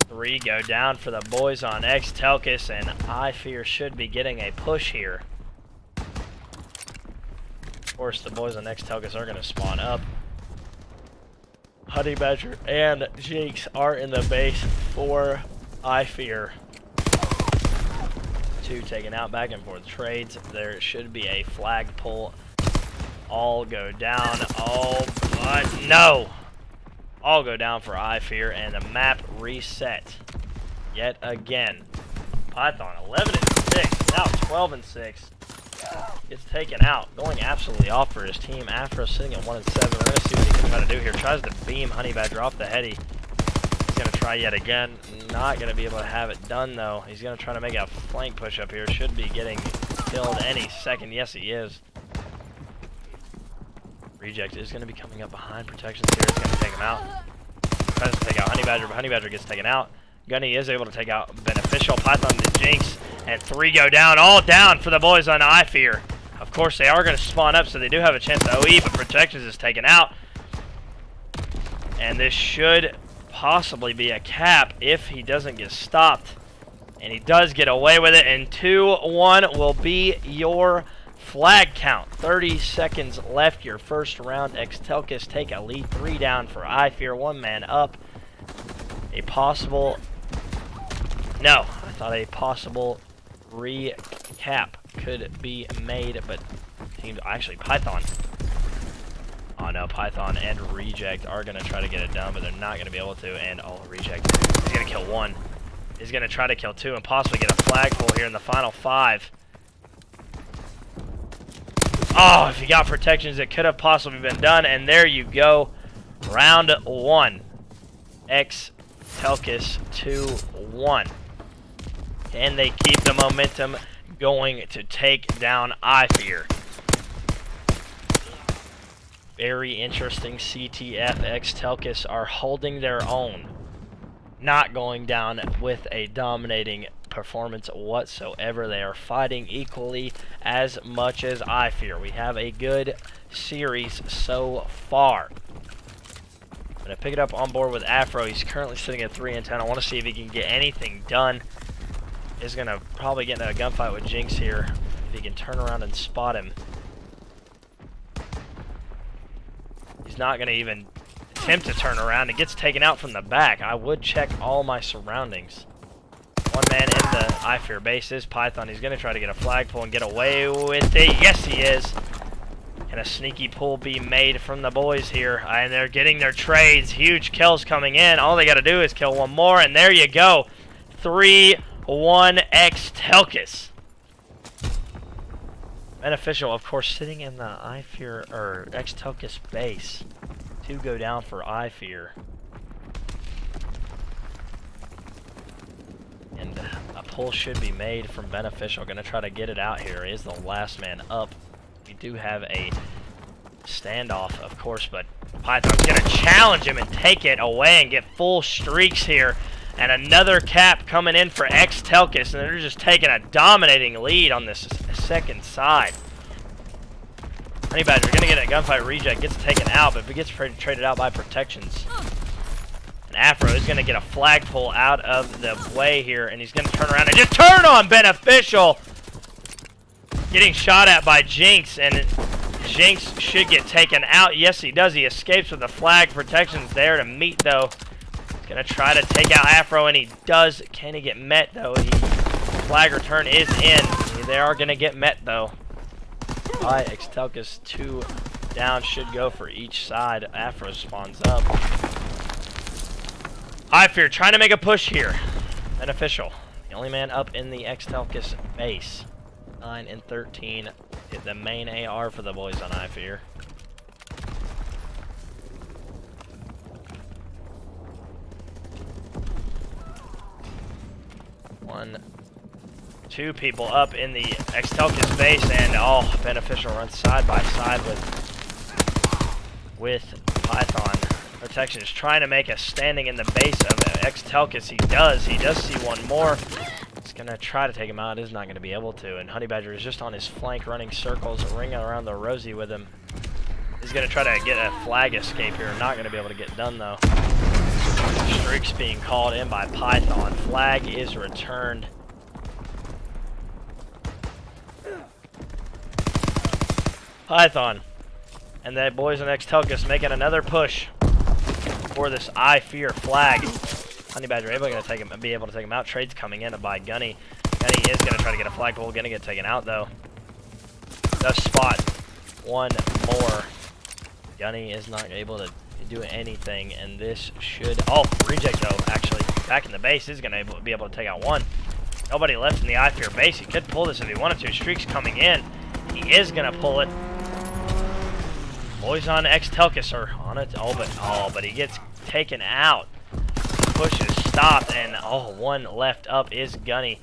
3 go down for the boys on Xtelqus, and iFear should be getting a push here. Of course, the boys on Xtelqus are going to spawn up. Honey Badger and Jinx are in the base for iFear. 2 taken out, back and forth trades. There should be a flag pull. All go down. Oh, but no! All go down for iFear, and the map reset yet again. Python 11 and 6, now 12 and 6. Gets taken out, going absolutely off for his team. Afro sitting at 1 and 7. We're gonna see what he can try to do here. Tries to beam Honey Badger off the heady. He's gonna try yet again. Not gonna be able to have it done though. He's gonna try to make a flank push up here. Should be getting killed any second. Yes, he is. Reject is gonna be coming up behind Protections here. It's gonna take him out. Tries to take out Honey Badger, but Honey Badger gets taken out. Gunny is able to take out Beneficial. Python to Jinx, and 3 go down. All down for the boys on iFear. Of course, they are going to spawn up, so they do have a chance to OE, but Protections is taken out. And this should possibly be a cap if he doesn't get stopped. And he does get away with it, and 2-1 will be your flag count. 30 seconds left, your first round. Xtelqus take a lead. 3 down for iFear. 1 man up. A possible... No, I thought a possible recap could be made, but teams... Actually, Python. Oh no, Python and Reject are going to try to get it done, but they're not going to be able to, and Reject. He's going to kill 1. He's going to try to kill 2 and possibly get a flag pull here in the final 5. Oh, if he got Protections, it could have possibly been done, and there you go. Round 1. Xtelqus Xtelqus 2-1. Can they keep the momentum going to take down iFear? Very interesting. CTF Xtelqus are holding their own. Not going down with a dominating performance whatsoever. They are fighting equally as much as iFear. We have a good series so far. I'm going to pick it up on board with Afro. He's currently sitting at 3-10. I want to see if he can get anything done. He's going to probably get in a gunfight with Jinx here. If he can turn around and spot him. He's not going to even attempt to turn around. It gets taken out from the back. I would check all my surroundings. One man in the iFear base is Python. He's going to try to get a flagpole and get away with it. Yes, he is. Can a sneaky pull be made from the boys here? And they're getting their trades. Huge kills coming in. All they got to do is kill one more, and there you go. 3-1 Xtelqus. Beneficial, of course, sitting in the iFear or Xtelqus base. 2 go down for iFear. And a pull should be made from Beneficial. Gonna try to get it out here. He is the last man up. We do have a standoff, of course, but Python's gonna challenge him and take it away and get full streaks here. And another cap coming in for Xtelqus, and they're just taking a dominating lead on this second side. Honey Badger gonna get a gunfight reject, gets taken out, but if he gets traded out by protections. And Afro is gonna get a flagpole out of the way here, and he's gonna turn around and just turn on Beneficial! Getting shot at by Jinx, and Jinx should get taken out. Yes, he does. He escapes with the flag. Protections there to meet, though. He's going to try to take out Afro, and he does. Can he get met, though? Flag return is in. They are going to get met, though. By Xtelqus, 2 down should go for each side. Afro spawns up. iFear trying to make a push here. Beneficial. The only man up in the Xtelqus base. 9 and 13 is the main AR for the boys on iFear. One, 2 people up in the Xtelqus base, and Beneficial runs side by side with Python. Protection is trying to make a standing in the base of Xtelqus. He does see one more. He's going to try to take him out. Is not going to be able to. And Honey Badger is just on his flank running circles, ringing around the Rosie with him. He's going to try to get a flag escape here. Not going to be able to get done, though. Streaks being called in by Python. Flag is returned. Python and the boys in Xtelqus making another push for this iFear flag. Honey Badger be able to take him out. Trades coming in by Gunny. Gunny is going to try to get a flagpole. Going to get taken out, though. Does spot one more. Gunny is not able to do anything, and this should... reject, though, actually. Back in the base is going to be able to take out one. Nobody left in the iFear base. He could pull this if he wanted to. Streaks coming in. He is going to pull it. Boys on Xtelqus are on it. But he gets taken out. Push is stopped, and one left up is Gunny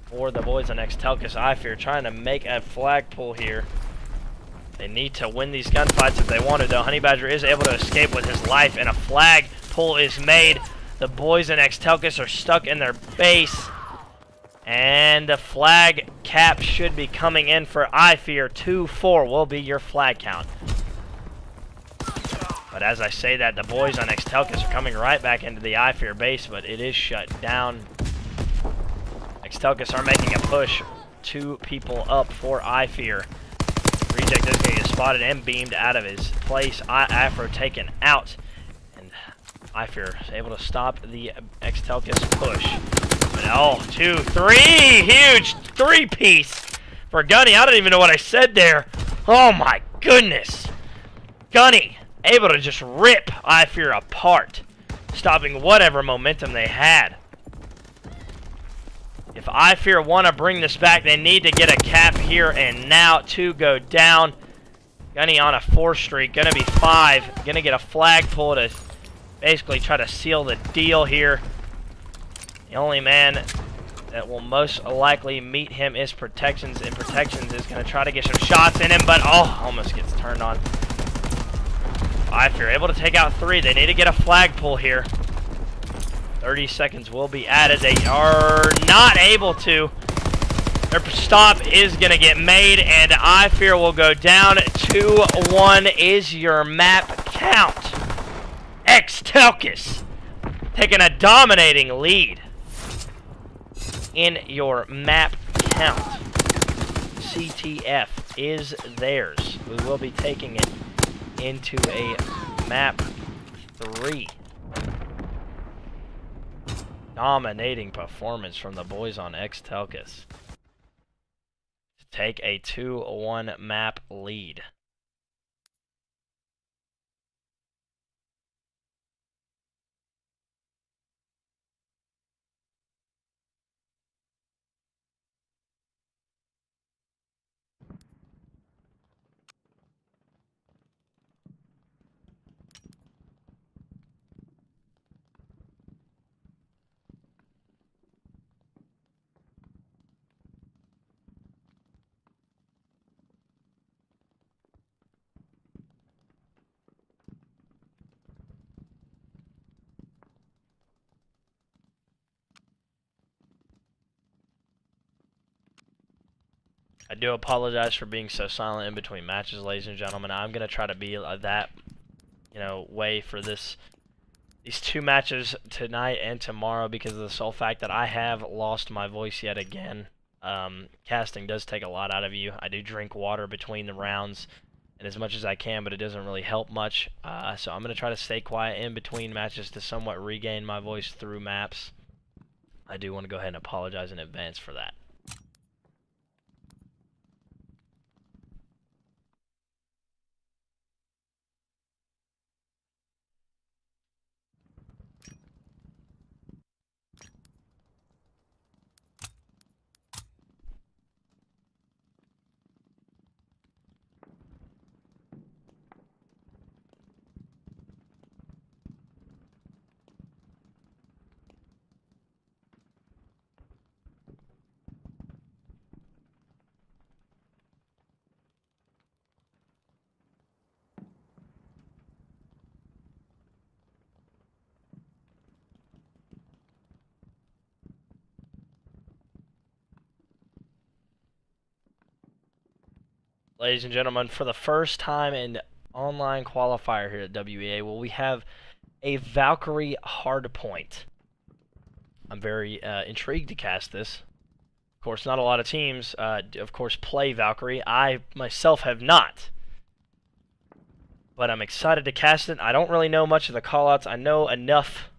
for the boys on Xtelqus. iFear trying to make a flagpole here. They need to win these gunfights if they want to, though. Honey Badger is able to escape with his life, and a flagpole is made. The boys in Xtelqus are stuck in their base, and the flag cap should be coming in for iFear. 2-4 will be your flag count. But as I say that, the boys on Xtelqus are coming right back into the iFear base, but it is shut down. Xtelqus are making a push. 2 people up for iFear. Reject is going to get spotted and beamed out of his place. Afro taken out. And iFear is able to stop the Xtelqus push. But 2, 3! Huge 3-piece for Gunny. I don't even know what I said there. Oh my goodness. Gunny able to just rip iFear apart, stopping whatever momentum they had. If iFear want to bring this back, they need to get a cap here and now. 2 go down. Gunny on a 4 streak, gonna be 5. Gonna get a flagpole to basically try to seal the deal here. The only man that will most likely meet him is Protections, and Protections is going to try to get some shots in him, but almost gets turned on. iFear able to take out 3. They need to get a flag pull here. 30 seconds will be added. They are not able to. Their stop is going to get made, and iFear will go down. 2-1 is your map count. Xtelqus taking a dominating lead in your map count. CTF is theirs. We will be taking it into a map 3. Dominating performance from the boys on Xtelqus to take a 2-1 map lead. I do apologize for being so silent in between matches, ladies and gentlemen. I'm going to try to be that, way for these 2 matches tonight and tomorrow because of the sole fact that I have lost my voice yet again. Casting does take a lot out of you. I do drink water between the rounds and as much as I can, but it doesn't really help much. So I'm going to try to stay quiet in between matches to somewhat regain my voice through maps. I do want to go ahead and apologize in advance for that. Ladies and gentlemen, for the first time in online qualifier here at WEA, we have a Valkyrie hardpoint. I'm very intrigued to cast this. Of course, not a lot of teams, of course, play Valkyrie. I myself have not. But I'm excited to cast it. I don't really know much of the callouts. I know enough.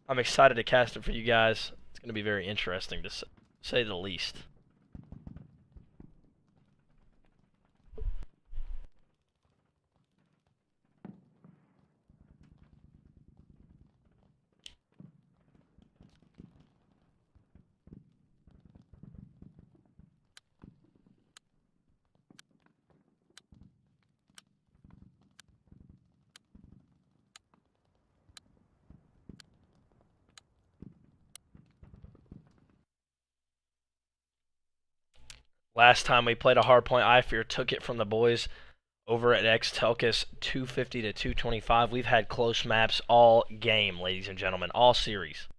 I'm excited to cast it for you guys. It's going to be very interesting to say the least. Last time we played a hardpoint, iFear took it from the boys over at Xtelqus 250 to 225. We've had close maps all game, ladies and gentlemen, all series.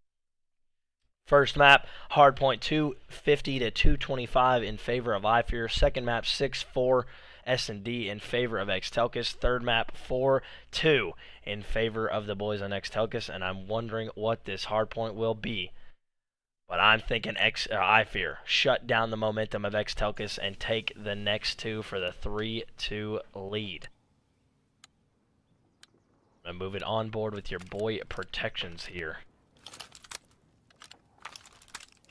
First map, hardpoint 250 to 225 in favor of iFear. Second map, 6-4 S&D in favor of Xtelqus. Third map, 4-2 in favor of the boys on Xtelqus. And I'm wondering what this hardpoint will be. But I'm thinking iFear shut down the momentum of Xtelqus and take the next 2 for the 3-2 lead. I'm going to move it on board with your boy Protections here.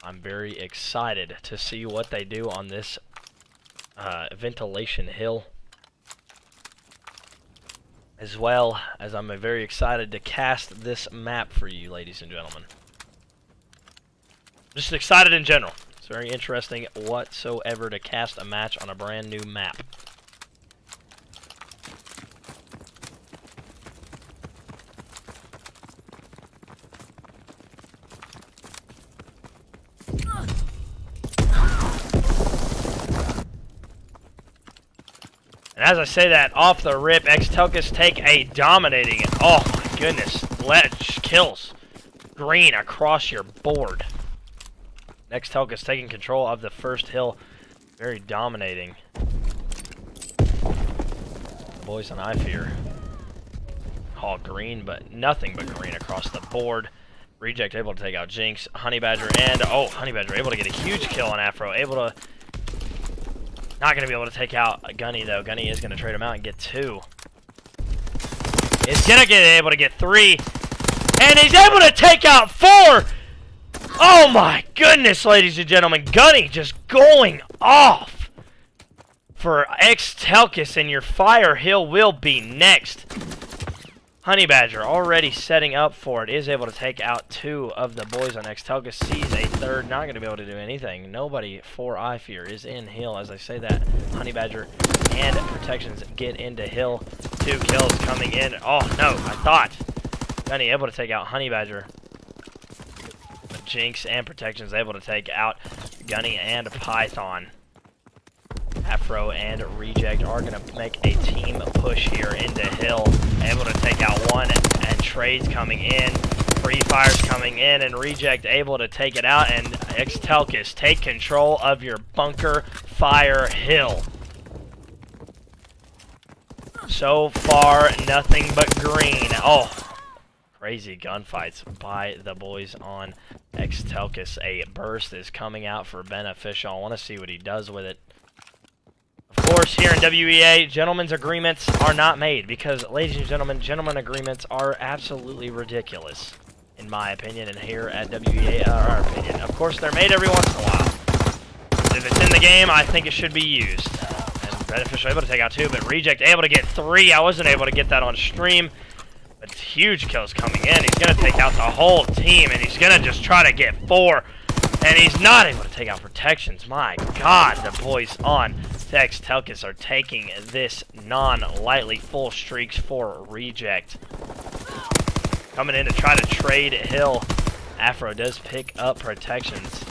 I'm very excited to see what they do on this ventilation hill. As well as I'm very excited to cast this map for you, ladies and gentlemen. Just excited in general. It's very interesting whatsoever to cast a match on a brand new map. As I say that, off the rip, Xtelqus take a dominating, oh my goodness, ledge kills. Green across your board. Xtelqus taking control of the first hill, very dominating. The boys on iFear. All green, but nothing but green across the board. Reject able to take out Jinx, Honey Badger, and oh, Honey Badger able to get a huge kill on Afro. Able to, not going to be able to take out Gunny though. Gunny is going to trade him out and get 2. Is going to get able to get 3, and he's able to take out 4. Oh my goodness, ladies and gentlemen, Gunny just going off for Xtelqus, and your Fire Hill will be next. Honey Badger already setting up for it, is able to take out 2 of the boys on Xtelqus, sees a third, not going to be able to do anything. Nobody for iFear is in hill. As I say that, Honey Badger and Protections get into hill. 2 kills coming in. Oh no, I thought Gunny able to take out Honey Badger. But Jinx and Protections able to take out Gunny and Python. Afro and Reject are going to make a team push here into hill. Able to take out 1, and trades coming in. Free fires coming in, and Reject able to take it out. And Xtelqus take control of your bunker Fire Hill. So far, nothing but green. Oh, crazy gunfights by the boys on Xtelqus. A burst is coming out for Beneficial. I want to see what he does with it. Of course, here in WEA, gentlemen's agreements are not made because, ladies and gentlemen, gentlemen agreements are absolutely ridiculous, in my opinion, and here at WEA, our opinion. Of course, they're made every once in a while. If it's in the game, I think it should be used. And Beneficial able to take out 2, but Reject able to get 3. I wasn't able to get that on stream, but huge kills coming in. He's going to take out the whole team, and he's going to just try to get 4. And he's not able to take out Protections. My God, the boys on Xtelqus are taking this non-lightly. Full streaks for Reject. Coming in to try to trade hill. Afro does pick up Protections.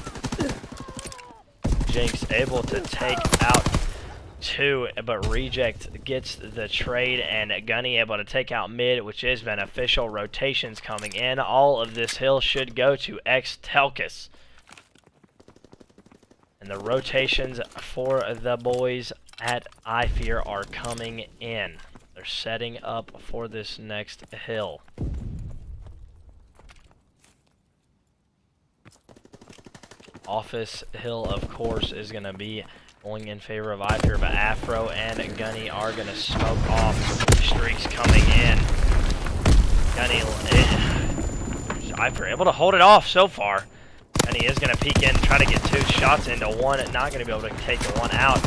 Jinx able to take out 2, but Reject gets the trade, and Gunny able to take out mid, which is Beneficial. Rotations coming in. All of this hill should go to Xtelqus. And the rotations for the boys at iFear are coming in. They're setting up for this next hill. Office Hill, of course, is going to be going in favor of iFear, but Afro and Gunny are going to smoke off. Streaks coming in. Gunny, iFear able to hold it off so far. And he is going to peek in, try to get 2 shots into 1, not going to be able to take the 1 out.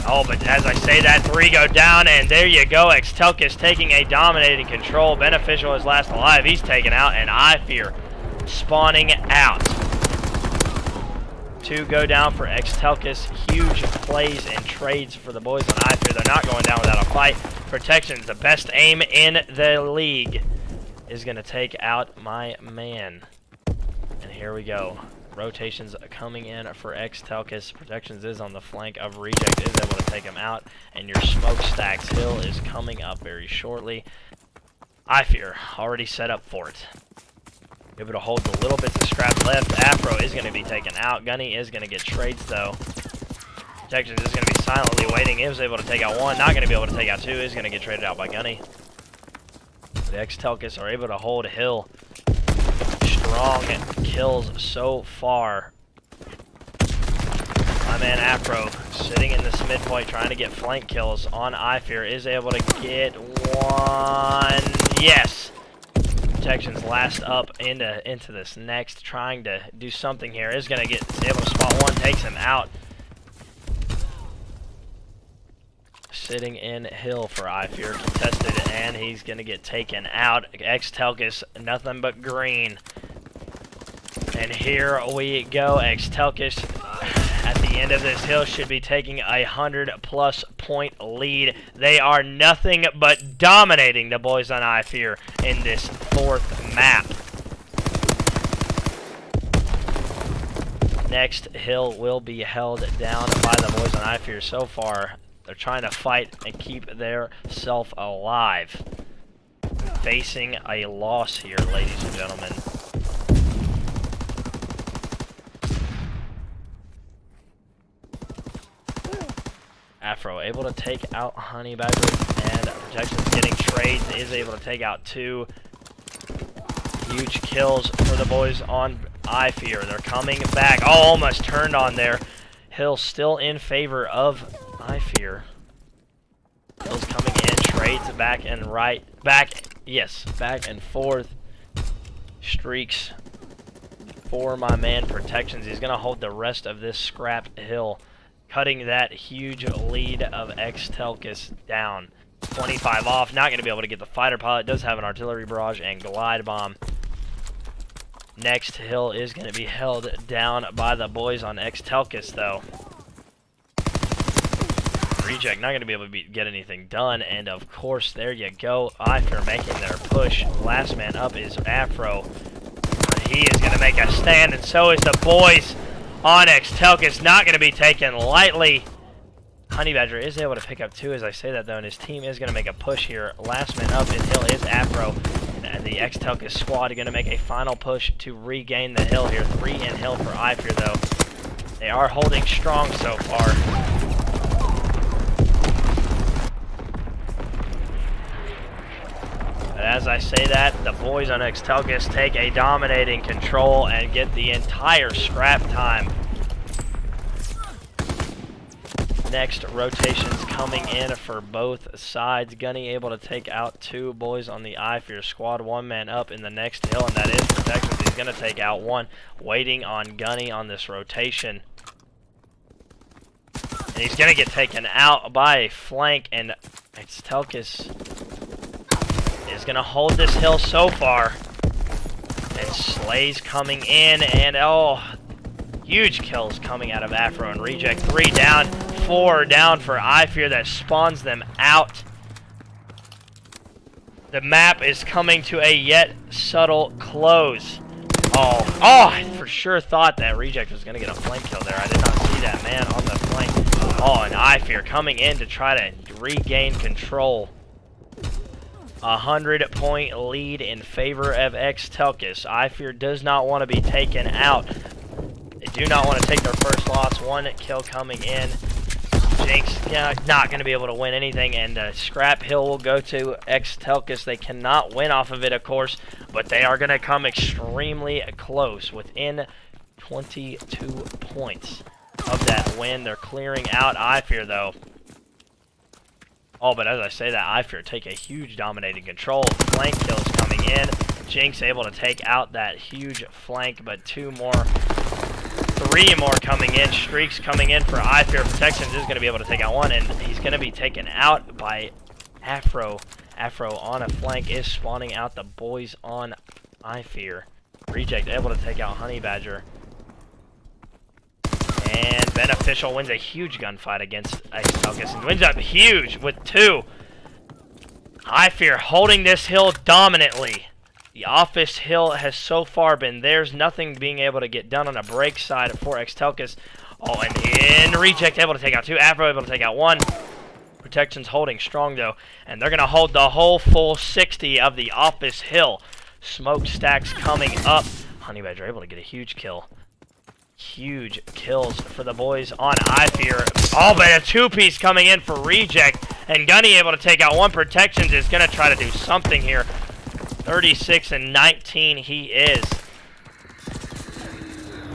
Oh, but as I say that, 3 go down, and there you go. Xtelqus taking a dominating control. Beneficial is last alive. He's taken out, and iFear spawning out. 2 go down for Xtelqus. Huge plays and trades for the boys on iFear. They're not going down without a fight. Protections, the best aim in the league, is going to take out my man. And here we go. Rotations coming in for Xtelqus. Protections is on the flank of Reject, is able to take him out. And your smokestacks hill is coming up very shortly. iFear already set up for it. Able to hold the little bits of scrap left. Afro is going to be taken out. Gunny is going to get trades though. Protections is going to be silently waiting. He was able to take out 1. Not going to be able to take out 2. Is going to get traded out by Gunny. The Xtelqus are able to hold hill. Strong kills so far. My man Afro sitting in this midpoint trying to get flank kills on iFear is able to get 1. Yes. Protections last up into this next, trying to do something here. Is going to get able to spot 1, takes him out. Sitting in hill for iFear, contested, and he's going to get taken out. Xtelqus, nothing but green. And here we go. Xtelqus at the end of this hill should be taking a 100+ point lead. They are nothing but dominating the boys on iFear in this 4th map. Next hill will be held down by the boys on iFear. So far, They're trying to fight and keep their self alive. Facing a loss here, ladies and gentlemen. Afro able to take out Honey Badger, and Protection's getting trades, is able to take out 2 huge kills for the boys on iFear. They're coming back. Oh, almost turned on there. Hill still in favor of iFear. Hill's coming in, trades back and back and forth. Streaks for my man Protections. He's going to hold the rest of this scrap Hill, cutting that huge lead of Xtelqus down. 25 off, not going to be able to get the fighter pilot. Does have an artillery barrage and glide bomb. Next Hill is going to be held down by the boys on Xtelqus, though. Reject not going to be able to get anything done, and of course, there you go. iFear making their push. Last man up is Afro. But he is going to make a stand, and so is the boys on Xtelqus. Not going to be taken lightly. Honey Badger is able to pick up 2 as I say that, though, and his team is going to make a push here. Last man up in Hill is Afro, and the Xtelqus squad are going to make a final push to regain the Hill here. 3 in Hill for iFear, though. They are holding strong so far. But as I say that, the boys on Xtelqus take a dominating control and get the entire scrap time. Next rotations coming in for both sides. Gunny able to take out 2 boys on the iFear squad. 1 man up in the next Hill, and that is Protections. He's going to take out 1. Waiting on Gunny on this rotation. And he's going to get taken out by a flank, and Xtelqus is going to hold this Hill so far. And Slay's coming in, and oh, huge kills coming out of Afro and Reject. 3 down, 4 down for iFear. That spawns them out. The map is coming to a yet subtle close. Oh, I for sure thought that Reject was going to get a flank kill there. I did not see that man on the flank. Oh, and iFear coming in to try to regain control. 100-point lead in favor of Xtelqus. iFear does not want to be taken out. They do not want to take their first loss. 1 kill coming in. Jinx not going to be able to win anything, and Scrap Hill will go to Xtelqus. They cannot win off of it, of course, but they are going to come extremely close, within 22 points of that win. They're clearing out iFear, though. Oh, but as I say that, iFear take a huge dominating control. Flank kills coming in. Jinx able to take out that huge flank, but 3 more coming in. Streaks coming in for iFear. Protections is going to be able to take out 1, and he's going to be taken out by Afro. Afro on a flank is spawning out the boys on iFear. Reject able to take out Honey Badger. And Beneficial wins a huge gunfight against Xtelqus and wins up huge with 2. iFear holding this Hill dominantly. The office Hill has so far been theirs. Nothing being able to get done on a break side for Xtelqus. Oh, and in Reject able to take out 2. Afro able to take out 1. Protection's holding strong, though. And they're going to hold the whole full 60 of the office Hill. Smokestacks coming up. Honey Badger able to get a huge kill. Huge kills for the boys on iFear. Oh, but a 2-piece coming in for Reject. And Gunny able to take out 1. Protections is going to try to do something here. 36-19 he is.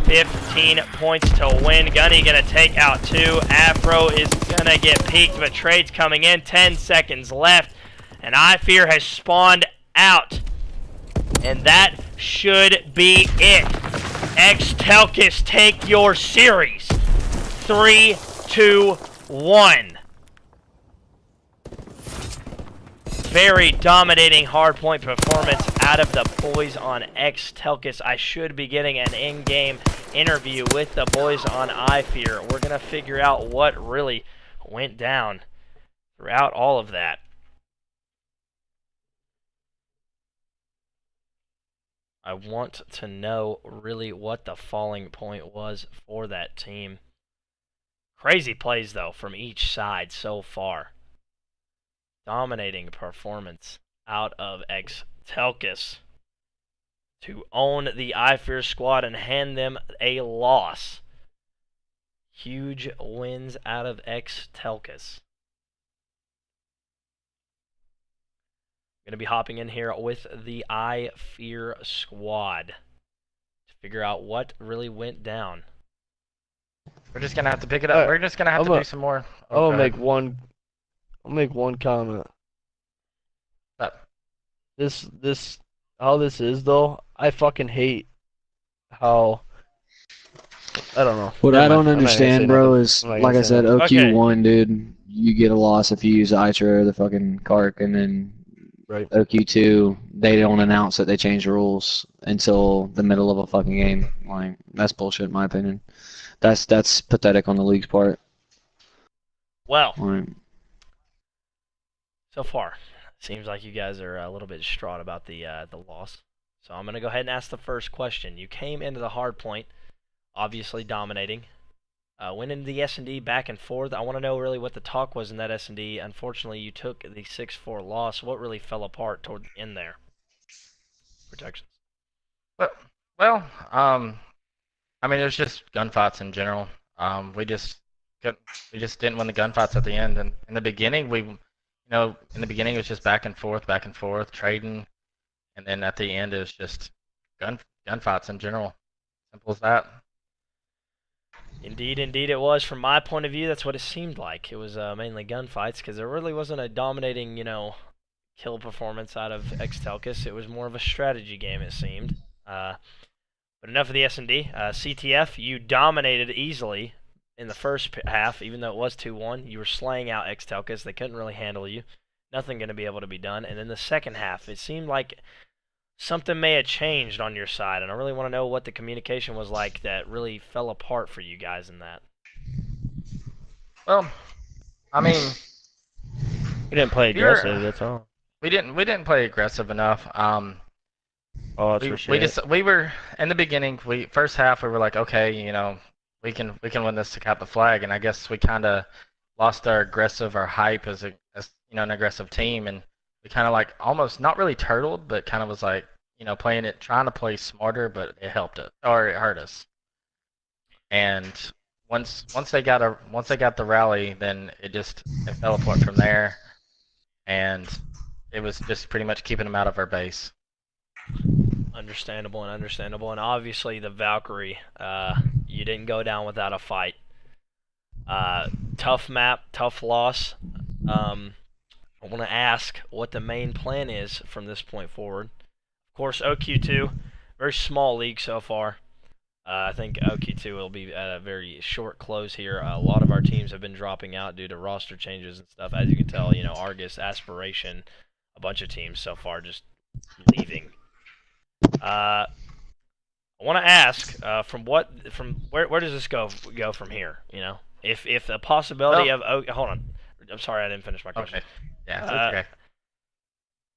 15 points to win. Gunny going to take out 2. Afro is going to get peeked, but trades coming in. 10 seconds left. And iFear has spawned out. And that should be it. Xtelqus, take your series. 3, 2, 1. Very dominating hardpoint performance out of the boys on Xtelqus. I should be getting an in-game interview with the boys on iFear. We're going to figure out what really went down throughout all of that. I want to know really what the falling point was for that team. Crazy plays, though, from each side so far. Dominating performance out of Xtelqus to own the iFear squad and hand them a loss. Huge wins out of Xtelqus. Going to be hopping in here with the iFear squad to figure out what really went down. We're just gonna have to pick it up. We're just gonna have to do some more. I'll make one comment. How this is though. I fucking hate how. I don't know. What I don't understand, bro, is I'm not like gonna I say said, nothing. OQ1, dude. You get a loss if you use Itra or the fucking Kark, and then Right. OQ2, they don't announce that they change the rules until the middle of a fucking game. Like, that's bullshit, in my opinion. That's pathetic on the league's part. Well, Like, so far, seems like you guys are a little bit distraught about the loss. So I'm going to go ahead and ask the first question. You came into the hard point, obviously dominating. Went into the S&D back and forth. I want to know really what the talk was in that S&D. Unfortunately, you took the 6-4 loss. What really fell apart toward the end there? Protections. Well, I mean, it was just gunfights in general. We just didn't win the gunfights at the end. And in the beginning, in the beginning it was just back and forth, trading, and then at the end it was just gunfights in general. Simple as that. Indeed it was. From my point of view, that's what it seemed like. It was mainly gunfights because there really wasn't a dominating, kill performance out of Xtelqus. It was more of a strategy game, it seemed. But enough of the S&D. CTF, you dominated easily in the first half, even though it was 2-1. You were slaying out Xtelqus. They couldn't really handle you. Nothing going to be able to be done. And in the second half, it seemed like something may have changed on your side, and I really want to know what the communication was like that really fell apart for you guys in that. Well, I mean, We didn't play aggressive. That's all. we didn't play aggressive enough. Oh, that's for shit. We were in the beginning. First half we were like, okay, we can win this to cap the flag, and I guess we kind of lost our hype as an aggressive team, and we kind of like almost not really turtled, but kind of was like, trying to play smarter, but it helped it or it hurt us. And once they got the rally, then it fell apart from there, and it was just pretty much keeping them out of our base. Understandable, and obviously the Valkyrie, you didn't go down without a fight. Tough map, tough loss. I want to ask what the main plan is from this point forward. Of course, OQ2, very small league so far. I think OQ2 will be at a very short close here. A lot of our teams have been dropping out due to roster changes and stuff. As you can tell, Argus, Aspiration, a bunch of teams so far just leaving. I want to ask, from where does this go from here? If the possibility of hold on, I'm sorry I didn't finish my question. Okay. Yeah, that's okay.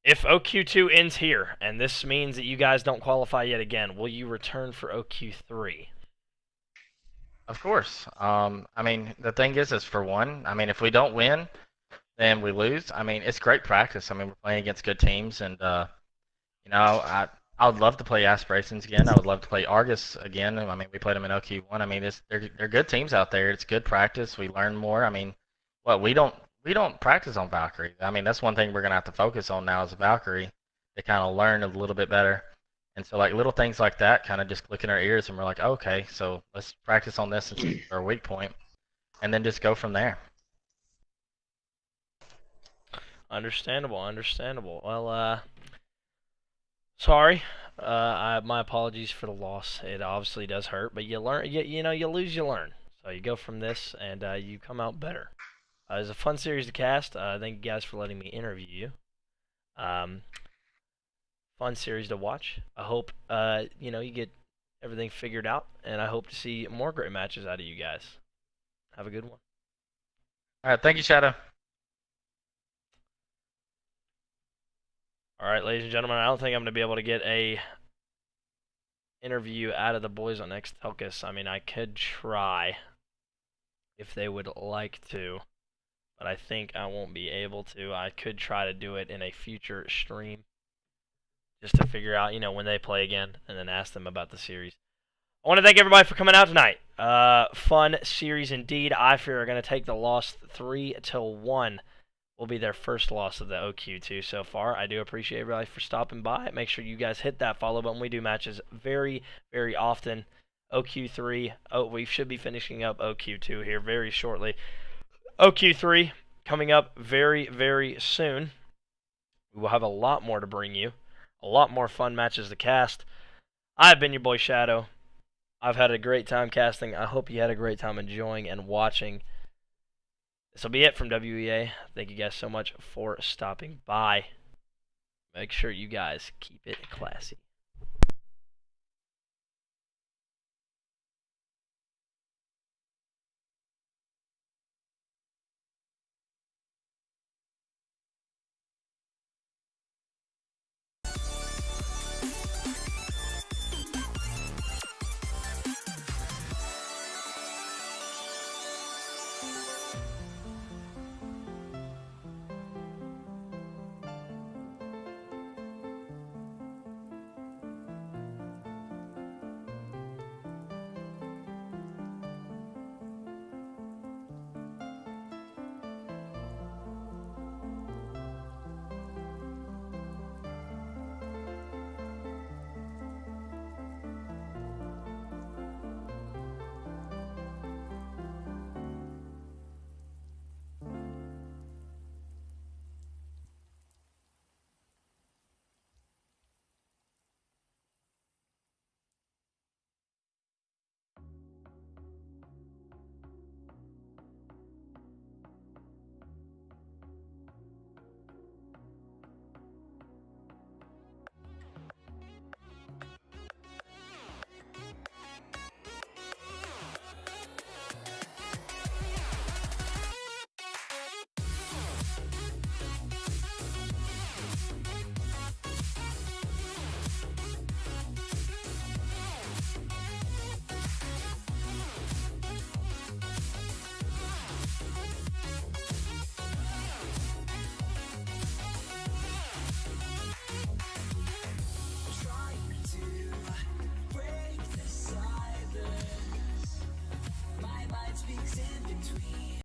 If OQ2 ends here, and this means that you guys don't qualify yet again, will you return for OQ3? Of course. I mean, the thing is for one, I mean, if we don't win, then we lose. I mean, it's great practice. I mean, we're playing against good teams, and I would love to play Aspirations again. I would love to play Argus again. I mean, we played them in OQ1. I mean, they're good teams out there. It's good practice. We learn more. I mean, we don't practice on Valkyrie. I mean, that's one thing we're gonna have to focus on now is Valkyrie to kind of learn a little bit better. And so like little things like that kind of just click in our ears, and we're like, okay, so let's practice on this and see our weak point, and then just go from there. Understandable. Well, sorry. My apologies for the loss. It obviously does hurt, but you learn. You lose, you learn. So you go from this, and you come out better. It was a fun series to cast. Thank you guys for letting me interview you. Fun series to watch. I hope you get everything figured out, and I hope to see more great matches out of you guys. Have a good one. All right, thank you, Shadow. All right, ladies and gentlemen, I don't think I'm going to be able to get a interview out of the boys on Xtelqus. I mean, I could try. if they would like to, but I think I won't be able to. I could try to do it in a future stream just to figure out, when they play again, and then ask them about the series. I want to thank everybody for coming out tonight. Fun series indeed. iFear are going to take the loss 3-1. Will be their first loss of the OQ2 so far. I do appreciate everybody for stopping by. Make sure you guys hit that follow button. We do matches very, very often. OQ3. We should be finishing up OQ2 here very shortly. OQ3 coming up very, very soon. We will have a lot more to bring you. A lot more fun matches to cast. I've been your boy Shadow. I've had a great time casting. I hope you had a great time enjoying and watching. This will be it from WEA. Thank you guys so much for stopping by. Make sure you guys keep it classy.